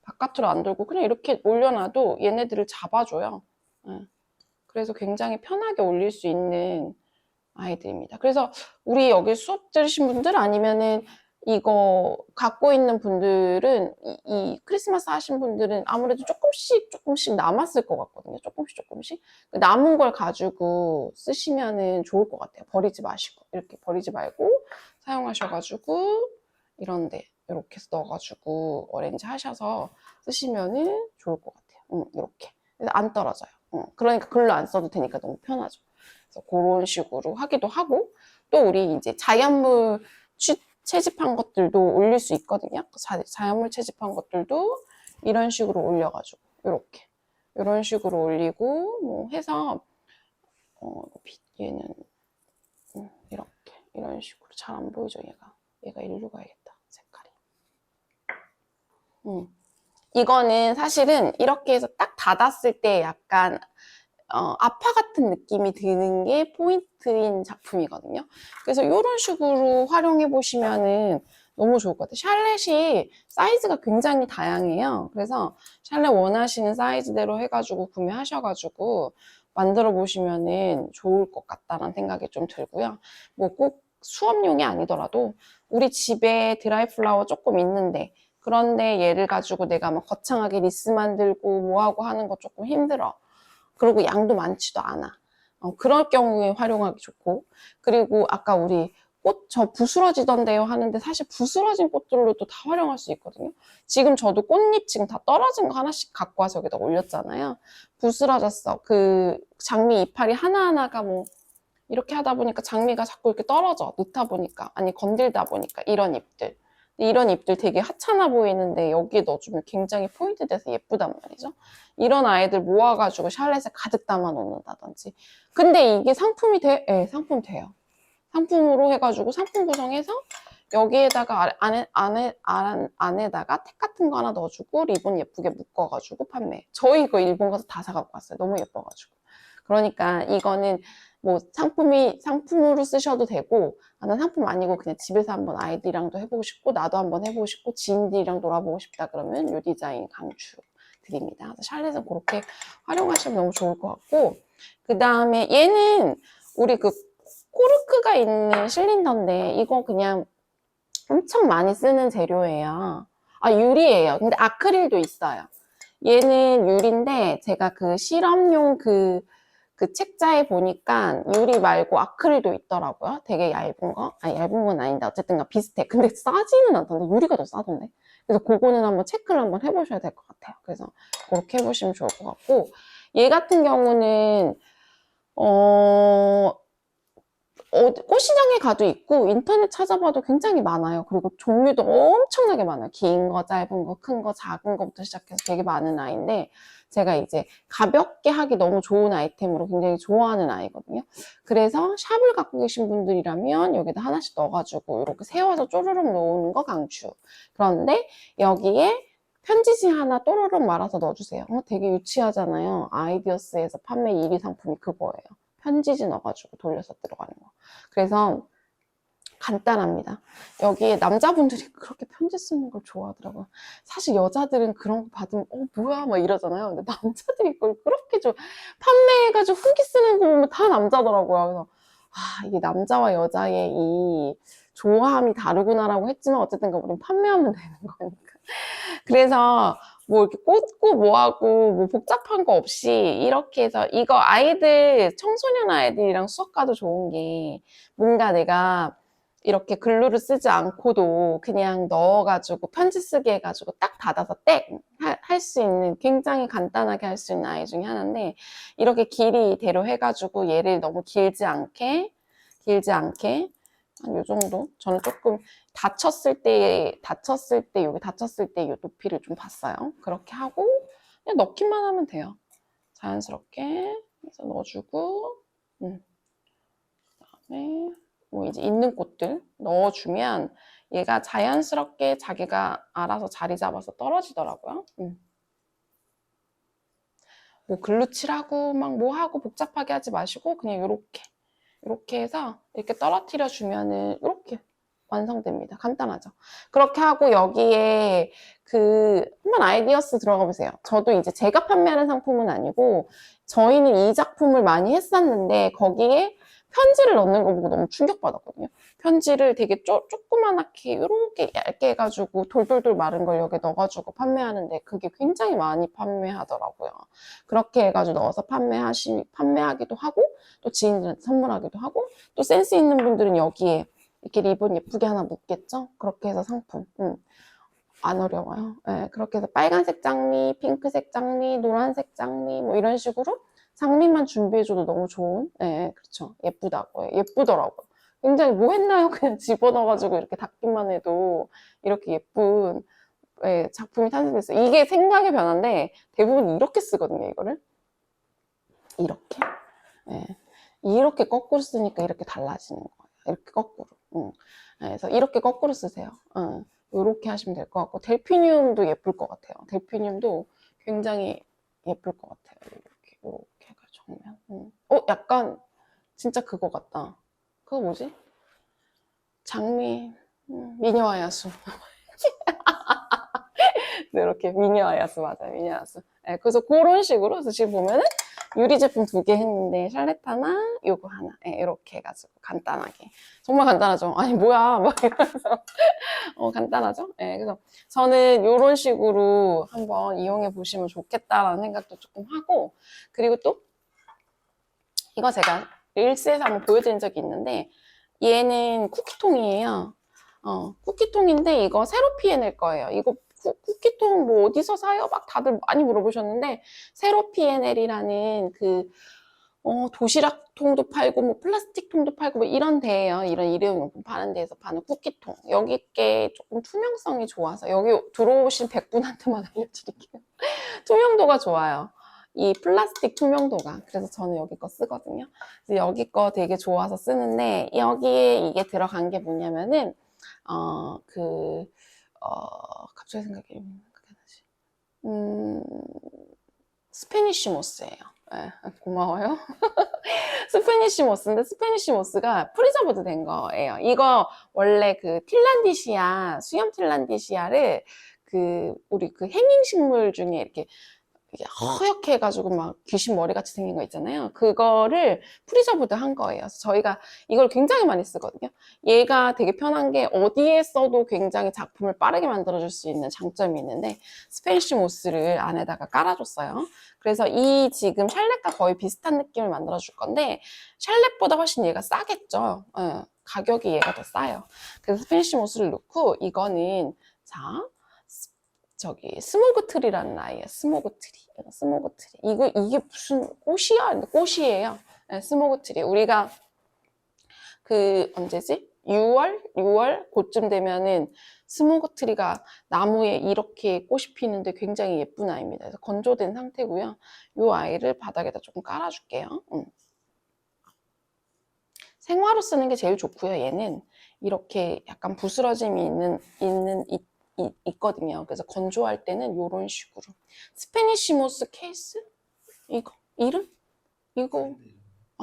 바깥으로 안 돌고 그냥 이렇게 올려놔도 얘네들을 잡아줘요. 그래서 굉장히 편하게 올릴 수 있는 아이들입니다. 그래서 우리 여기 수업 들으신 분들 아니면은 이거 갖고 있는 분들은 이 크리스마스 하신 분들은 아무래도 조금씩 남았을 것 같거든요. 조금씩 남은 걸 가지고 쓰시면은 좋을 것 같아요. 버리지 마시고 이렇게 버리지 말고 사용하셔가지고 이런데 이렇게 해서 넣어가지고 어레인지 하셔서 쓰시면은 좋을 것 같아요. 이렇게 안 떨어져요. 그러니까 글로 안 써도 되니까 너무 편하죠. 그래서 그런 식으로 하기도 하고 또 우리 이제 자연물 채집한 것들도 올릴 수 있거든요. 자연물 채집한 것들도 이런 식으로 올려가지고 이렇게 이런 식으로 올리고 뭐 해서 얘는 이렇게 이런 식으로 잘 안 보이죠. 얘가 일로 가야겠다. 색깔이. 이거는 사실은 이렇게 해서 딱 닫았을 때 약간 아파 같은 느낌이 드는 게 포인트인 작품이거든요. 그래서 이런 식으로 활용해 보시면은 너무 좋을 것 같아요. 샬렛이 사이즈가 굉장히 다양해요. 그래서 샬렛 원하시는 사이즈대로 해가지고 구매하셔가지고 만들어 보시면은 좋을 것 같다는 생각이 좀 들고요. 뭐 꼭 수업용이 아니더라도 우리 집에 드라이 플라워 조금 있는데 그런데 얘를 가지고 내가 막 거창하게 리스 만들고 뭐하고 하는 거 조금 힘들어. 그리고 양도 많지도 않아. 그럴 경우에 활용하기 좋고 그리고 아까 우리 꽃 저 부스러지던데요 하는데 사실 부스러진 꽃들로도 다 활용할 수 있거든요. 지금 저도 꽃잎 지금 다 떨어진 거 하나씩 갖고 와서 여기다 올렸잖아요. 부스러졌어. 그 장미 이파리 하나하나가 뭐 이렇게 하다 보니까 장미가 자꾸 이렇게 떨어져. 넣다 보니까 아니 건들다 보니까 이런 잎들. 이런 잎들 되게 하찮아 보이는데 여기에 넣어주면 굉장히 포인트 돼서 예쁘단 말이죠. 이런 아이들 모아가지고 샬렛에 가득 담아 놓는다든지. 근데 이게 상품이 돼? 네, 상품 돼요. 상품으로 해가지고 상품 구성해서 여기에다가 안에다가 텍 같은 거 하나 넣어주고 리본 예쁘게 묶어가지고 판매. 저희 이거 일본 가서 다 사갖고 왔어요. 너무 예뻐가지고. 그러니까 이거는 뭐 상품으로 쓰셔도 되고 난 상품 아니고 그냥 집에서 한번 아이들이랑도 해보고 싶고 나도 한번 해보고 싶고 지인들이랑 놀아보고 싶다 그러면 이 디자인 강추 드립니다. 샬렛은 그렇게 활용하시면 너무 좋을 것 같고 그 다음에 얘는 우리 그 코르크가 있는 실린더인데 이거 그냥 엄청 많이 쓰는 재료예요. 유리예요. 근데 아크릴도 있어요. 얘는 유리인데 제가 그 실험용 그 책자에 보니까 유리 말고 아크릴도 있더라고요. 되게 얇은 거. 얇은 건 아닌데 어쨌든 비슷해. 근데 싸지는 않던데 유리가 더 싸던데. 그래서 그거는 한번 체크를 한번 해보셔야 될 것 같아요. 그래서 그렇게 해보시면 좋을 것 같고 얘 같은 경우는 꽃시장에 가도 있고 인터넷 찾아봐도 굉장히 많아요. 그리고 종류도 엄청나게 많아요. 긴 거, 짧은 거, 큰 거, 작은 거부터 시작해서 되게 많은 아이인데 제가 이제 가볍게 하기 너무 좋은 아이템으로 굉장히 좋아하는 아이거든요. 그래서 샵을 갖고 계신 분들이라면 여기다 하나씩 넣어가지고 이렇게 세워서 쪼르륵 놓는 거 강추. 그런데 여기에 편지지 하나 또르륵 말아서 넣어주세요. 되게 유치하잖아요. 아이디어스에서 판매 1위 상품이 그거예요. 편지지 넣어가지고 돌려서 들어가는 거. 그래서 간단합니다. 여기에 남자분들이 그렇게 편지 쓰는 걸 좋아하더라고요. 사실 여자들은 그런 거 받으면 뭐야 막 이러잖아요. 근데 남자들이 그걸 그렇게 판매해가지고 후기 쓰는 거 보면 다 남자더라고요. 그래서 이게 남자와 여자의 이 좋아함이 다르구나라고 했지만 어쨌든 우린 판매하면 되는 거니까. 그래서 뭐 이렇게 꽂고 뭐하고 뭐 복잡한 거 없이 이렇게 해서 이거 아이들 청소년 아이들이랑 수업 가도 좋은 게 뭔가 내가 이렇게 글루를 쓰지 않고도 그냥 넣어가지고 편지 쓰게 해가지고 딱 닫아서 땡! 할 수 있는 굉장히 간단하게 할 수 있는 아이 중에 하나인데 이렇게 길이대로 해가지고 얘를 너무 길지 않게 한 요 정도? 저는 조금 다쳤을 때 여기 다쳤을 때 요 높이를 좀 봤어요. 그렇게 하고 그냥 넣기만 하면 돼요. 자연스럽게 해서 넣어주고 그다음에 뭐 이제 있는 꽃들 넣어주면 얘가 자연스럽게 자기가 알아서 자리 잡아서 떨어지더라고요. 뭐 글루 칠하고 막 뭐 하고 복잡하게 하지 마시고 그냥 이렇게 해서 이렇게 떨어뜨려 주면은 이렇게 완성됩니다. 간단하죠. 그렇게 하고 여기에 한번 아이디어스 들어가 보세요. 저도 이제 제가 판매하는 상품은 아니고 저희는 이 작품을 많이 했었는데 거기에 편지를 넣는 거 보고 너무 충격받았거든요. 편지를 되게 조그만하게 이렇게 얇게 해가지고 돌돌돌 마른 걸 여기 넣어가지고 판매하는데 그게 굉장히 많이 판매하더라고요. 그렇게 해가지고 넣어서 판매하기도 하고 또 지인들한테 선물하기도 하고 또 센스 있는 분들은 여기에 이렇게 리본 예쁘게 하나 묶겠죠? 그렇게 해서 상품. 안 어려워요. 네, 그렇게 해서 빨간색 장미, 핑크색 장미, 노란색 장미 뭐 이런 식으로 장미만 준비해줘도 너무 좋은. 네, 그렇죠. 예쁘더라고요. 굉장히 뭐 했나요? 그냥 집어넣어가지고 이렇게 닫기만 해도 이렇게 예쁜 작품이 탄생됐어요. 이게 생각의 변화인데 대부분 이렇게 쓰거든요, 이거를. 이렇게. 네. 이렇게 거꾸로 쓰니까 이렇게 달라지는 거예요. 이렇게 거꾸로. 그래서 이렇게 거꾸로 쓰세요. 이렇게 하시면 될 것 같고 델피늄도 예쁠 것 같아요. 델피늄도 굉장히 예쁠 것 같아요. 이렇게 해가지고 정면. 약간 진짜 그거 같다. 그거 뭐지? 장미 미녀와 야수. 이렇게 미녀와 야수 맞아요. 미녀와 야수. 네, 그래서 그런 식으로 그래서 지금 보면은 유리 제품 2개 했는데 샬렛 하나, 요거 하나 이렇게 해가지고 간단하게 정말 간단하죠. 아니 뭐야 막 이러면서 간단하죠. 그래서 저는 이런 식으로 한번 이용해 보시면 좋겠다라는 생각도 조금 하고 그리고 또 이거 제가 릴스에서 한번 보여드린 적이 있는데 얘는 쿠키통이에요. 쿠키통인데 이거 새로 피해낼 거예요. 이거 쿠키통 뭐 어디서 사요? 막 다들 많이 물어보셨는데 새로 PNL이라는 도시락통도 팔고 뭐 플라스틱통도 팔고 뭐 이런 데예요. 이런 일회용용품 파는 데에서 파는 쿠키통. 여기 게 조금 투명성이 좋아서 여기 들어오신 100분한테만 알려드릴게요. 투명도가 좋아요. 이 플라스틱 투명도가. 그래서 저는 여기 거 쓰거든요. 그래서 여기 거 되게 좋아서 쓰는데 여기에 이게 들어간 게 뭐냐면은 갑자기 생각이 나지. 스페니쉬 모스예요. 네, 고마워요. 스페니쉬 모스인데 스페니쉬 모스가 프리저브드 된 거예요. 이거 원래 수염 틸란디시아를 우리 행잉 식물 중에 이렇게 허옇게 해가지고 막 귀신 머리같이 생긴 거 있잖아요. 그거를 프리저브드 한 거예요. 그래서 저희가 이걸 굉장히 많이 쓰거든요. 얘가 되게 편한 게 어디에 써도 굉장히 작품을 빠르게 만들어줄 수 있는 장점이 있는데 스페니쉬 모스를 안에다가 깔아줬어요. 그래서 이 지금 샬렛과 거의 비슷한 느낌을 만들어줄 건데 샬렛보다 훨씬 얘가 싸겠죠. 가격이 얘가 더 싸요. 그래서 스페니쉬 모스를 넣고 이거는 스모그 트리라는 아이예요. 스모그 트리. 이게 무슨 꽃이야? 근데 꽃이에요. 네, 스모그 트리. 우리가 언제지? 6월? 그쯤 되면은 스모그 트리가 나무에 이렇게 꽃이 피는데 굉장히 예쁜 아이입니다. 그래서 건조된 상태고요. 이 아이를 바닥에다 조금 깔아줄게요. 생화로 쓰는 게 제일 좋고요. 얘는 이렇게 약간 부스러짐이 있거든요. 그래서 건조할 때는 이런 식으로. 스페니쉬 모스 케이스? 이거? 이름? 이거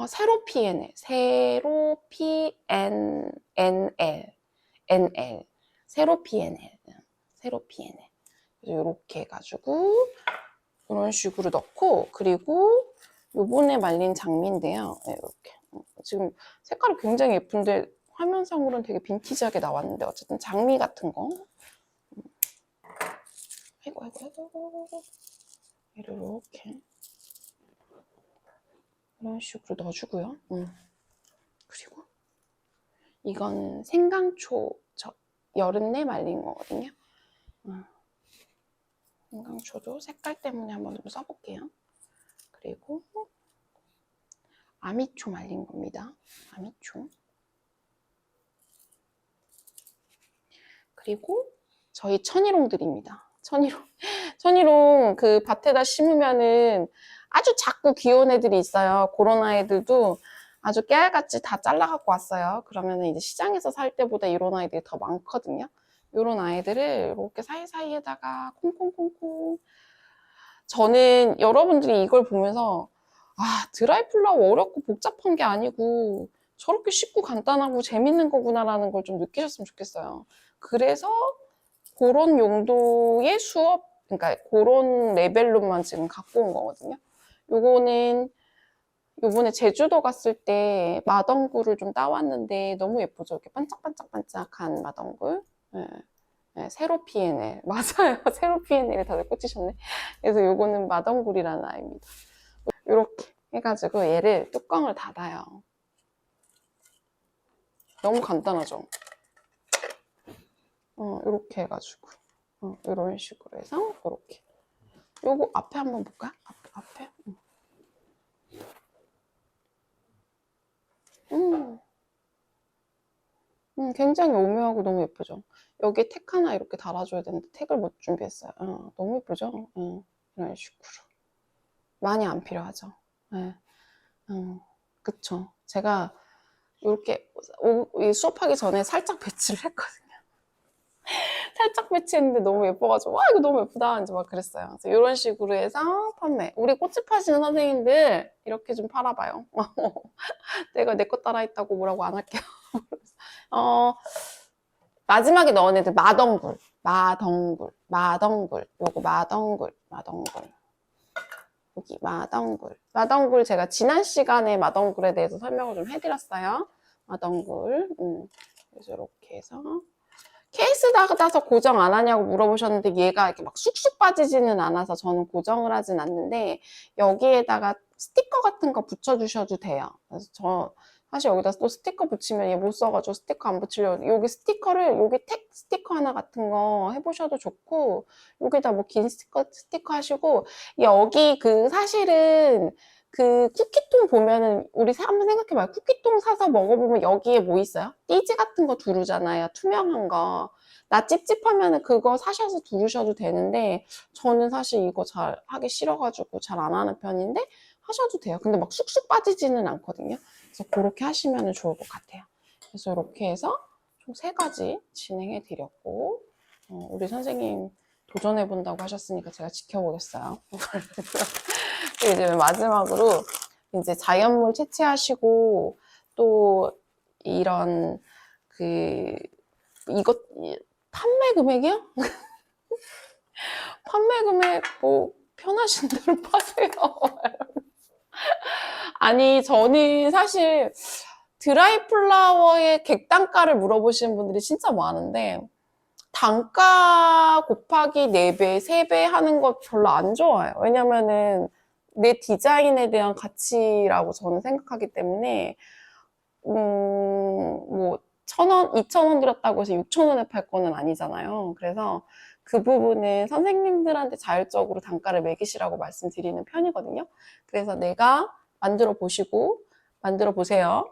세로피엔엘. NL. 세로피엔엘. 세로피엔엘. 이렇게 해가지고 이런 식으로 넣고, 그리고 요번에 말린 장미인데요. 이렇게. 지금 색깔이 굉장히 예쁜데 화면상으로는 되게 빈티지하게 나왔는데 어쨌든 장미 같은 거. 아이고. 얘를 이렇게. 이런 식으로 넣어주고요. 그리고 이건 생강초, 여름 내 말린 거거든요. 생강초도 색깔 때문에 한번 좀 써볼게요. 그리고 아미초 말린 겁니다. 아미초. 그리고 저희 천일홍들입니다. 천일홍 그 밭에다 심으면은 아주 작고 귀여운 애들이 있어요. 그런 아이들도 아주 깨알같이 다 잘라갖고 왔어요. 그러면은 이제 시장에서 살 때보다 이런 아이들이 더 많거든요. 이런 아이들을 이렇게 사이사이에다가 콩콩콩콩. 저는 여러분들이 이걸 보면서 드라이 플라워 어렵고 복잡한 게 아니고 저렇게 쉽고 간단하고 재밌는 거구나라는 걸 좀 느끼셨으면 좋겠어요. 그래서 그런 용도의 수업, 그러니까 그런 레벨로만 지금 갖고 온 거거든요. 요거는 요번에 제주도 갔을 때 마덩굴을 좀 따왔는데 너무 예쁘죠? 이렇게 반짝반짝반짝한 마덩굴. 세로피엔엘. 맞아요. 세로피엔엘에 다들 꽂히셨네. 그래서 요거는 마덩굴이라는 아이입니다. 이렇게 해가지고 얘를 뚜껑을 닫아요. 너무 간단하죠? 이렇게 해가지고 이런 식으로 해서 이렇게. 요거 앞에 한번 볼까요? 앞에. 굉장히 오묘하고 너무 예쁘죠? 여기 택 하나 이렇게 달아줘야 되는데 택을 못 준비했어요. 너무 예쁘죠? 이런 식으로. 많이 안 필요하죠? 네. 그쵸. 제가 이렇게 수업하기 전에 살짝 배치를 했거든요. 살짝 배치했는데 너무 예뻐가지고 와 이거 너무 예쁘다 이제 막 그랬어요. 그래서 이런 식으로 해서 판매. 우리 꽃집 하시는 선생님들 이렇게 좀 팔아봐요. 내가 내 거 따라했다고 뭐라고 안 할게요. 마지막에 넣은 애들 마덩굴. 요거 마덩굴. 여기 마덩굴 제가 지난 시간에 마덩굴에 대해서 설명을 좀 해드렸어요. 마덩굴. 그래서 이렇게 해서 케이스 닫아서 고정 안 하냐고 물어보셨는데 얘가 이렇게 막 쑥쑥 빠지지는 않아서 저는 고정을 하진 않는데 여기에다가 스티커 같은 거 붙여주셔도 돼요. 그래서 저 사실 여기다 또 스티커 붙이면 얘 못 써가지고 스티커 안 붙이려고 여기 스티커를 여기 택 스티커 하나 같은 거 해보셔도 좋고 여기다 뭐 긴 스티커 하시고 여기 그 사실은 그 쿠키통 보면은 우리 한번 생각해봐요. 쿠키통 사서 먹어보면 여기에 뭐 있어요? 띠지 같은 거 두르잖아요. 투명한 거. 나 찝찝하면은 그거 사셔서 두르셔도 되는데 저는 사실 이거 잘 하기 싫어가지고 잘 안 하는 편인데 하셔도 돼요. 근데 막 쑥쑥 빠지지는 않거든요. 그래서 그렇게 하시면 좋을 것 같아요. 그래서 이렇게 해서 총 3가지 진행해 드렸고 우리 선생님 도전해 본다고 하셨으니까 제가 지켜보겠어요. 이제 마지막으로 이제 자연물 채취하시고 또 이런 이것 판매 금액이요? 판매 금액 뭐 편하신 대로 파세요. 아니 저는 사실 드라이 플라워의 객단가를 물어보시는 분들이 진짜 많은데 단가 곱하기 4배, 3배 하는 거 별로 안 좋아요. 왜냐면은 내 디자인에 대한 가치라고 저는 생각하기 때문에 뭐 1,000원, 2,000원 들었다고 해서 6,000원에 팔 거는 아니잖아요. 그래서 그 부분은 선생님들한테 자율적으로 단가를 매기시라고 말씀드리는 편이거든요. 그래서 내가 만들어 보세요.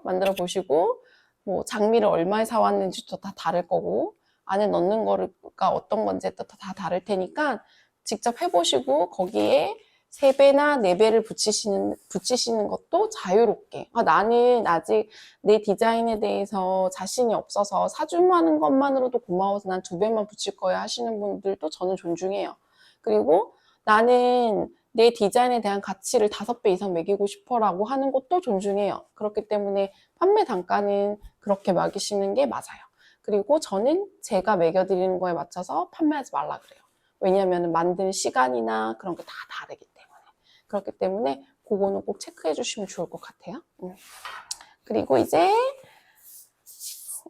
만들어 보시고 뭐 장미를 얼마에 사왔는지도 다 다를 거고 안에 넣는 거가 어떤 건지 또 다 다를 테니까 직접 해보시고 거기에 3배나 4배를 붙이시는 것도 자유롭게. 나는 아직 내 디자인에 대해서 자신이 없어서 사준다는 것만으로도 고마워서 난 2배만 붙일 거야 하시는 분들도 저는 존중해요. 그리고 나는 내 디자인에 대한 가치를 5배 이상 매기고 싶어라고 하는 것도 존중해요. 그렇기 때문에 판매 단가는 그렇게 매기시는 게 맞아요. 그리고 저는 제가 매겨드리는 거에 맞춰서 판매하지 말라 그래요. 왜냐하면 만드는 시간이나 그런 게 다 다르기 때문에. 그렇기 때문에 그거는 꼭 체크해 주시면 좋을 것 같아요. 그리고 이제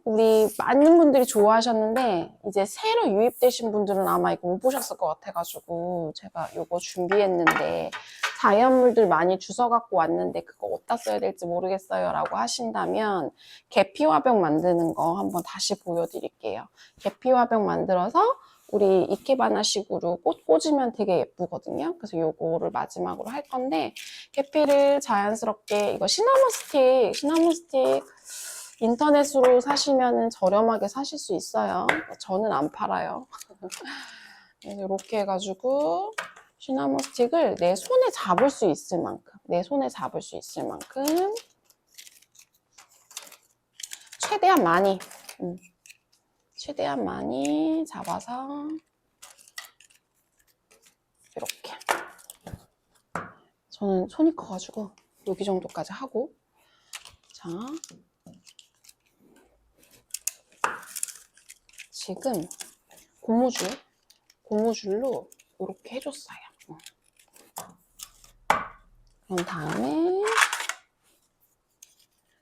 우리 많은 분들이 좋아하셨는데 이제 새로 유입되신 분들은 아마 이거 못 보셨을 것 같아가지고 제가 이거 준비했는데 자연물들 많이 주워 갖고 왔는데 그거 어디다 써야 될지 모르겠어요 라고 하신다면 계피화병 만드는 거 한번 다시 보여드릴게요. 계피화병 만들어서 우리 이케바나식으로 꽃 꽂으면 되게 예쁘거든요. 그래서 요거를 마지막으로 할 건데 계피를 자연스럽게 이거 시나몬 스틱 인터넷으로 사시면 저렴하게 사실 수 있어요. 저는 안 팔아요. 이렇게 해가지고 시나몬 스틱을 내 손에 잡을 수 있을 만큼 최대한 많이 잡아서 이렇게 저는 손이 커가지고 여기 정도까지 하고 자 지금 고무줄로 이렇게 해줬어요. 그런 다음에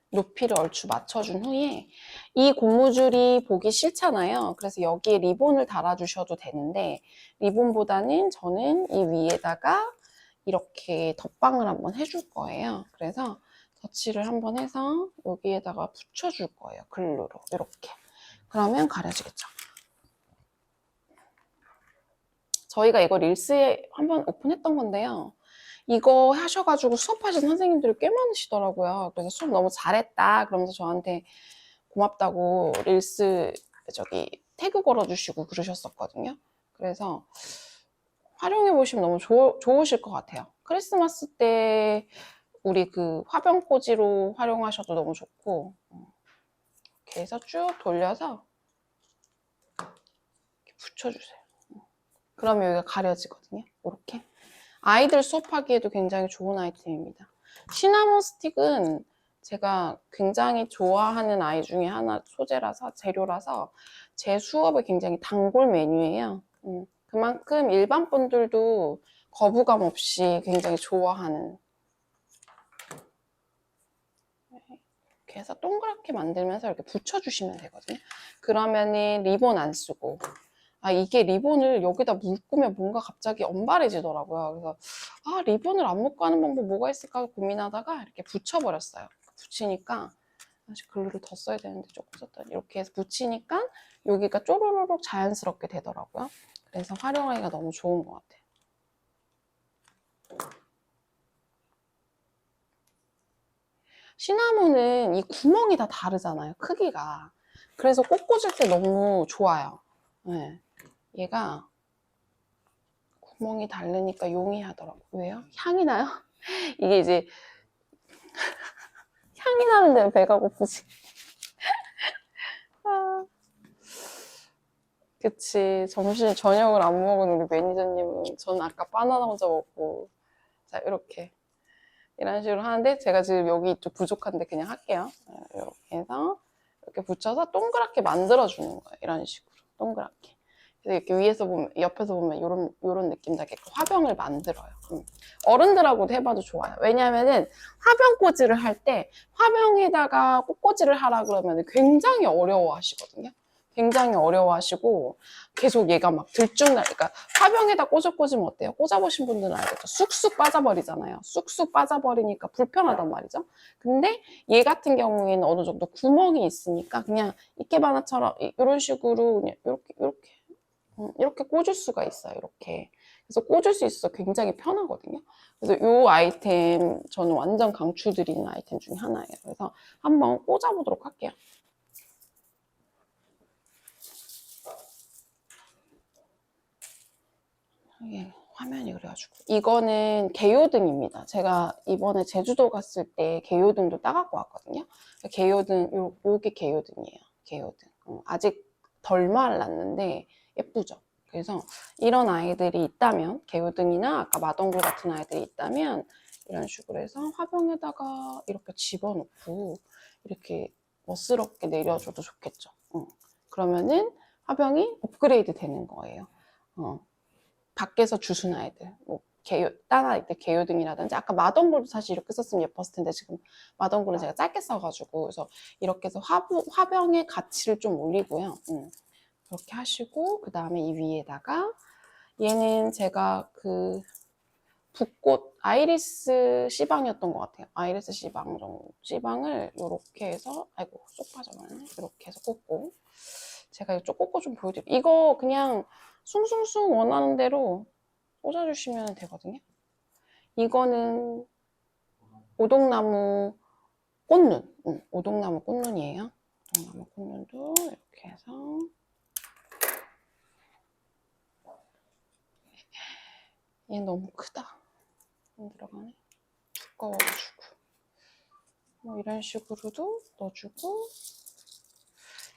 높이를 얼추 맞춰준 후에 이 고무줄이 보기 싫잖아요. 그래서 여기에 리본을 달아주셔도 되는데 리본보다는 저는 이 위에다가 이렇게 덧방을 한번 해줄 거예요. 그래서 덧칠을 한번 해서 여기에다가 붙여줄 거예요. 글루로 이렇게. 그러면 가려지겠죠. 저희가 이거 릴스에 한번 오픈했던 건데요. 이거 하셔가지고 수업하신 선생님들이 꽤 많으시더라고요. 그래서 수업 너무 잘했다 그러면서 저한테 고맙다고 릴스 태그 걸어주시고 그러셨었거든요. 그래서 활용해보시면 너무 좋으실 것 같아요. 크리스마스 때 우리 그 화병꽂이로 활용하셔도 너무 좋고 이렇게 해서 쭉 돌려서 이렇게 붙여주세요. 그러면 여기가 가려지거든요. 이렇게. 아이들 수업하기에도 굉장히 좋은 아이템입니다. 시나몬 스틱은 제가 굉장히 좋아하는 아이 중에 하나 재료라서 제 수업에 굉장히 단골 메뉴예요. 그만큼 일반 분들도 거부감 없이 굉장히 좋아하는 이렇게 해서 동그랗게 만들면서 이렇게 붙여주시면 되거든요. 그러면은 리본 안 쓰고 이게 리본을 여기다 묶으면 뭔가 갑자기 언발해지더라고요. 그래서 리본을 안 묶고 하는 방법 뭐가 있을까 고민하다가 이렇게 붙여버렸어요. 붙이니까 다시 글루를 더 써야 되는데 조금 썼더니 이렇게 해서 붙이니까 여기가 쪼르르륵 자연스럽게 되더라고요. 그래서 활용하기가 너무 좋은 것 같아요. 시나몬은 이 구멍이 다 다르잖아요. 크기가. 그래서 꽃 꽂을 때 너무 좋아요. 네. 얘가 구멍이 다르니까 용이하더라고요. 왜요? 향이 나요? 이게 이제 향이 나는데 배가 고프지. 그치. 저녁을 안 먹은 우리 매니저님은 저는 아까 바나나 혼자 먹고 자 이렇게 이런 식으로 하는데 제가 지금 여기 좀 부족한데 그냥 할게요. 이렇게 해서 이렇게 붙여서 동그랗게 만들어주는 거예요. 이런 식으로 동그랗게. 그래서 이렇게 위에서 보면 옆에서 보면 이런 느낌 나게 화병을 만들어요. 어른들하고도 해봐도 좋아요. 왜냐하면은 화병꽂이를 할 때 화병에다가 꽃꽂이를 하라 그러면 굉장히 어려워하시거든요. 굉장히 어려워하시고 계속 얘가 막 그러니까 화병에다 꽂으면 어때요? 꽂아보신 분들은 알겠죠? 쑥쑥 빠져버리잖아요. 쑥쑥 빠져버리니까 불편하단 말이죠. 근데 얘 같은 경우에는 어느 정도 구멍이 있으니까 그냥 이케바나처럼 이런 식으로 그냥 이렇게 꽂을 수가 있어요. 이렇게. 그래서 꽂을 수 있어서 굉장히 편하거든요. 그래서 이 아이템 저는 완전 강추드리는 아이템 중에 하나예요. 그래서 한번 꽂아보도록 할게요. 이게 화면이 그래가지고 이거는 개요등입니다. 제가 이번에 제주도 갔을 때 개요등도 따갖고 왔거든요. 개요등 요게 개요등이에요. 개요등. 아직 덜 말랐는데 예쁘죠. 그래서 이런 아이들이 있다면 개요등이나 아까 마덩굴 같은 아이들이 있다면 이런 식으로 해서 화병에다가 이렇게 집어넣고 이렇게 멋스럽게 내려줘도 좋겠죠. 그러면은 화병이 업그레이드 되는 거예요. 밖에서 주순 아이들, 뭐 딴 아이들 개요등이라든지 아까 마덩굴도 사실 이렇게 썼으면 예뻤을 텐데 지금 마덩굴은 제가 짧게 써가지고 그래서 이렇게 해서 화병의 가치를 좀 올리고요. 그렇게 하시고 그 다음에 이 위에다가 얘는 제가 그 붓꽃 아이리스 씨방이었던 것 같아요. 아이리스 씨방 정도 씨방을 이렇게 해서 아이고 쏙 빠져버렸네. 이렇게 해서 꽂고 제가 이쪽 꽂고 좀 보여드릴게요. 이거 그냥 숭숭숭 원하는 대로 꽂아주시면 되거든요. 이거는 오동나무 꽃눈, 오동나무 꽃눈이에요. 오동나무 꽃눈도 이렇게 해서 얘 너무 크다. 안 들어가네. 두꺼워가지고 뭐 이런 식으로도 넣어주고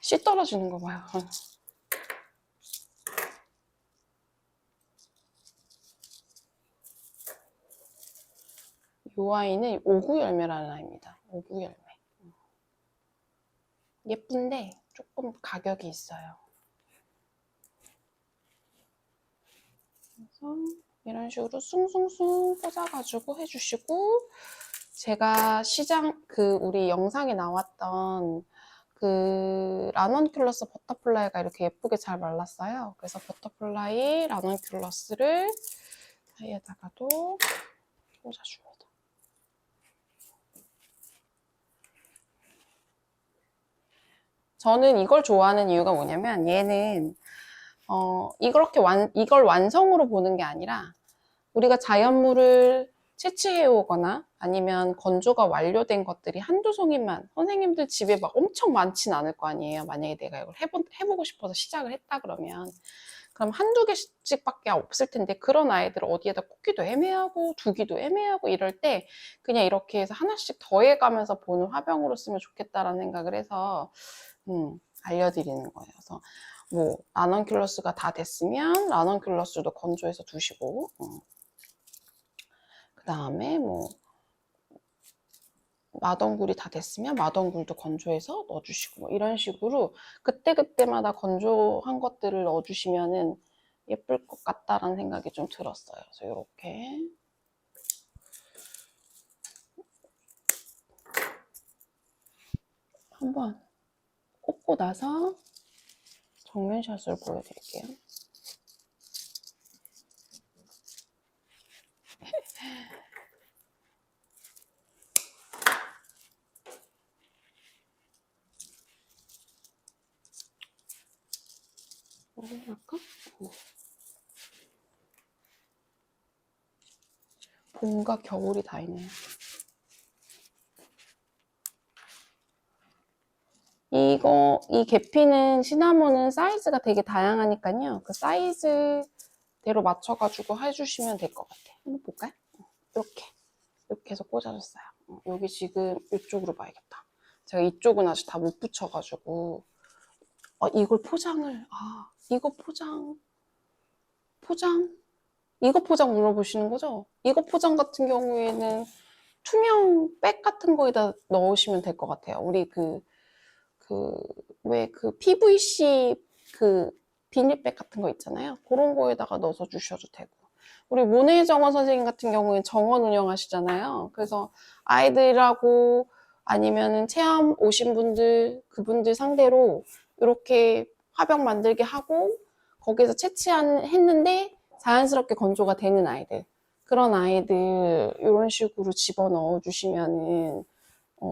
씨 떨어지는 거 봐요. 이 아이는 오구열매라는 아이입니다. 오구열매. 예쁜데 조금 가격이 있어요. 그래서 이런 식으로 숭숭숭 꽂아가지고 해주시고 제가 우리 영상에 나왔던 그 라넌큘러스 버터플라이가 이렇게 예쁘게 잘 말랐어요. 그래서 버터플라이 라넌큘러스를 사이에다가도 꽂아줍니다. 저는 이걸 좋아하는 이유가 뭐냐면 얘는 이걸 완성으로 보는 게 아니라 우리가 자연물을 채취해 오거나 아니면 건조가 완료된 것들이 한두 송이만 선생님들 집에 막 엄청 많진 않을 거 아니에요. 만약에 내가 이걸 해보고 싶어서 시작을 했다 그러면 그럼 한두 개씩밖에 없을 텐데 그런 아이들을 어디에다 꽂기도 애매하고 두기도 애매하고 이럴 때 그냥 이렇게 해서 하나씩 더해가면서 보는 화병으로 쓰면 좋겠다라는 생각을 해서 알려드리는 거예요. 그래서 뭐 라넌큘러스가 다 됐으면 라넌큘러스도 건조해서 두시고 그 다음에 뭐 마덩굴이 다 됐으면 마덩굴도 건조해서 넣어주시고 뭐 이런 식으로 그때그때마다 건조한 것들을 넣어주시면은 예쁠 것 같다라는 생각이 좀 들었어요. 그래서 이렇게 한번 꽂고 나서 정면샷을 보여드릴게요. 할까? 봄과 겨울이 다 있네요. 이 계피는 시나몬은 사이즈가 되게 다양하니까요. 그 사이즈대로 맞춰가지고 해주시면 될 것 같아요. 한번 볼까요? 이렇게 해서 꽂아줬어요. 여기 지금 이쪽으로 봐야겠다. 제가 이쪽은 아직 다 못 붙여가지고 이걸 이거 포장 물어보시는 거죠? 이거 포장 같은 경우에는 투명 백 같은 거에다 넣으시면 될 것 같아요. 우리 왜 PVC 비닐백 같은 거 있잖아요. 그런 거에다가 넣어서 주셔도 되고. 우리 모네정원 선생님 같은 경우에는 정원 운영하시잖아요. 그래서 아이들하고 아니면은 체험 오신 분들, 그분들 상대로 이렇게 화병 만들게 하고 거기서 했는데 자연스럽게 건조가 되는 아이들. 그런 아이들 이런 식으로 집어넣어 주시면은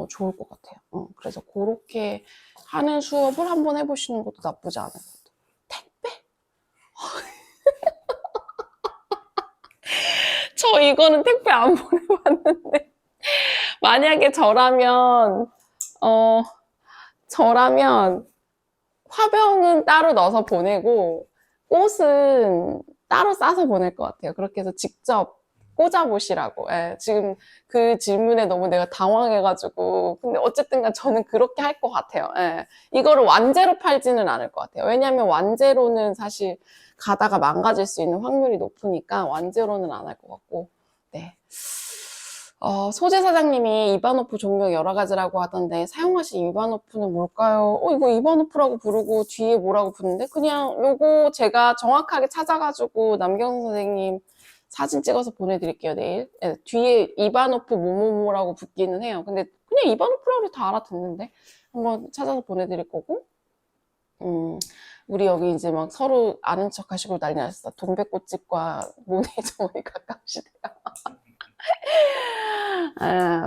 좋을 것 같아요. 그래서 그렇게 하는 수업을 한번 해보시는 것도 나쁘지 않을 것 같아요. 택배? 저 이거는 택배 안 보내봤는데 만약에 저라면 화병은 따로 넣어서 보내고 꽃은 따로 싸서 보낼 것 같아요. 그렇게 해서 직접 꽂아보시라고. 예, 지금 그 질문에 너무 내가 당황해가지고. 근데 어쨌든 간 저는 그렇게 할 것 같아요. 예, 이거를 완제로 팔지는 않을 것 같아요. 왜냐면 완제로는 사실 가다가 망가질 수 있는 확률이 높으니까 완제로는 안 할 것 같고. 네. 소재 사장님이 이바노프 종류 여러 가지라고 하던데 사용하신 이바노프는 뭘까요? 이거 이바노프라고 부르고 뒤에 뭐라고 부르는데 그냥 요거 제가 정확하게 찾아가지고 남경 선생님 사진 찍어서 보내드릴게요, 내일. 네, 뒤에 이바노프 뭐뭐뭐라고 붙기는 해요. 근데 그냥 이바노프라고 다 알아듣는데 한번 찾아서 보내드릴 거고. 우리 여기 이제 막 서로 아는 척 하시고 난리 났어. 동백꽃집과 모네 정원이 가까우시대요.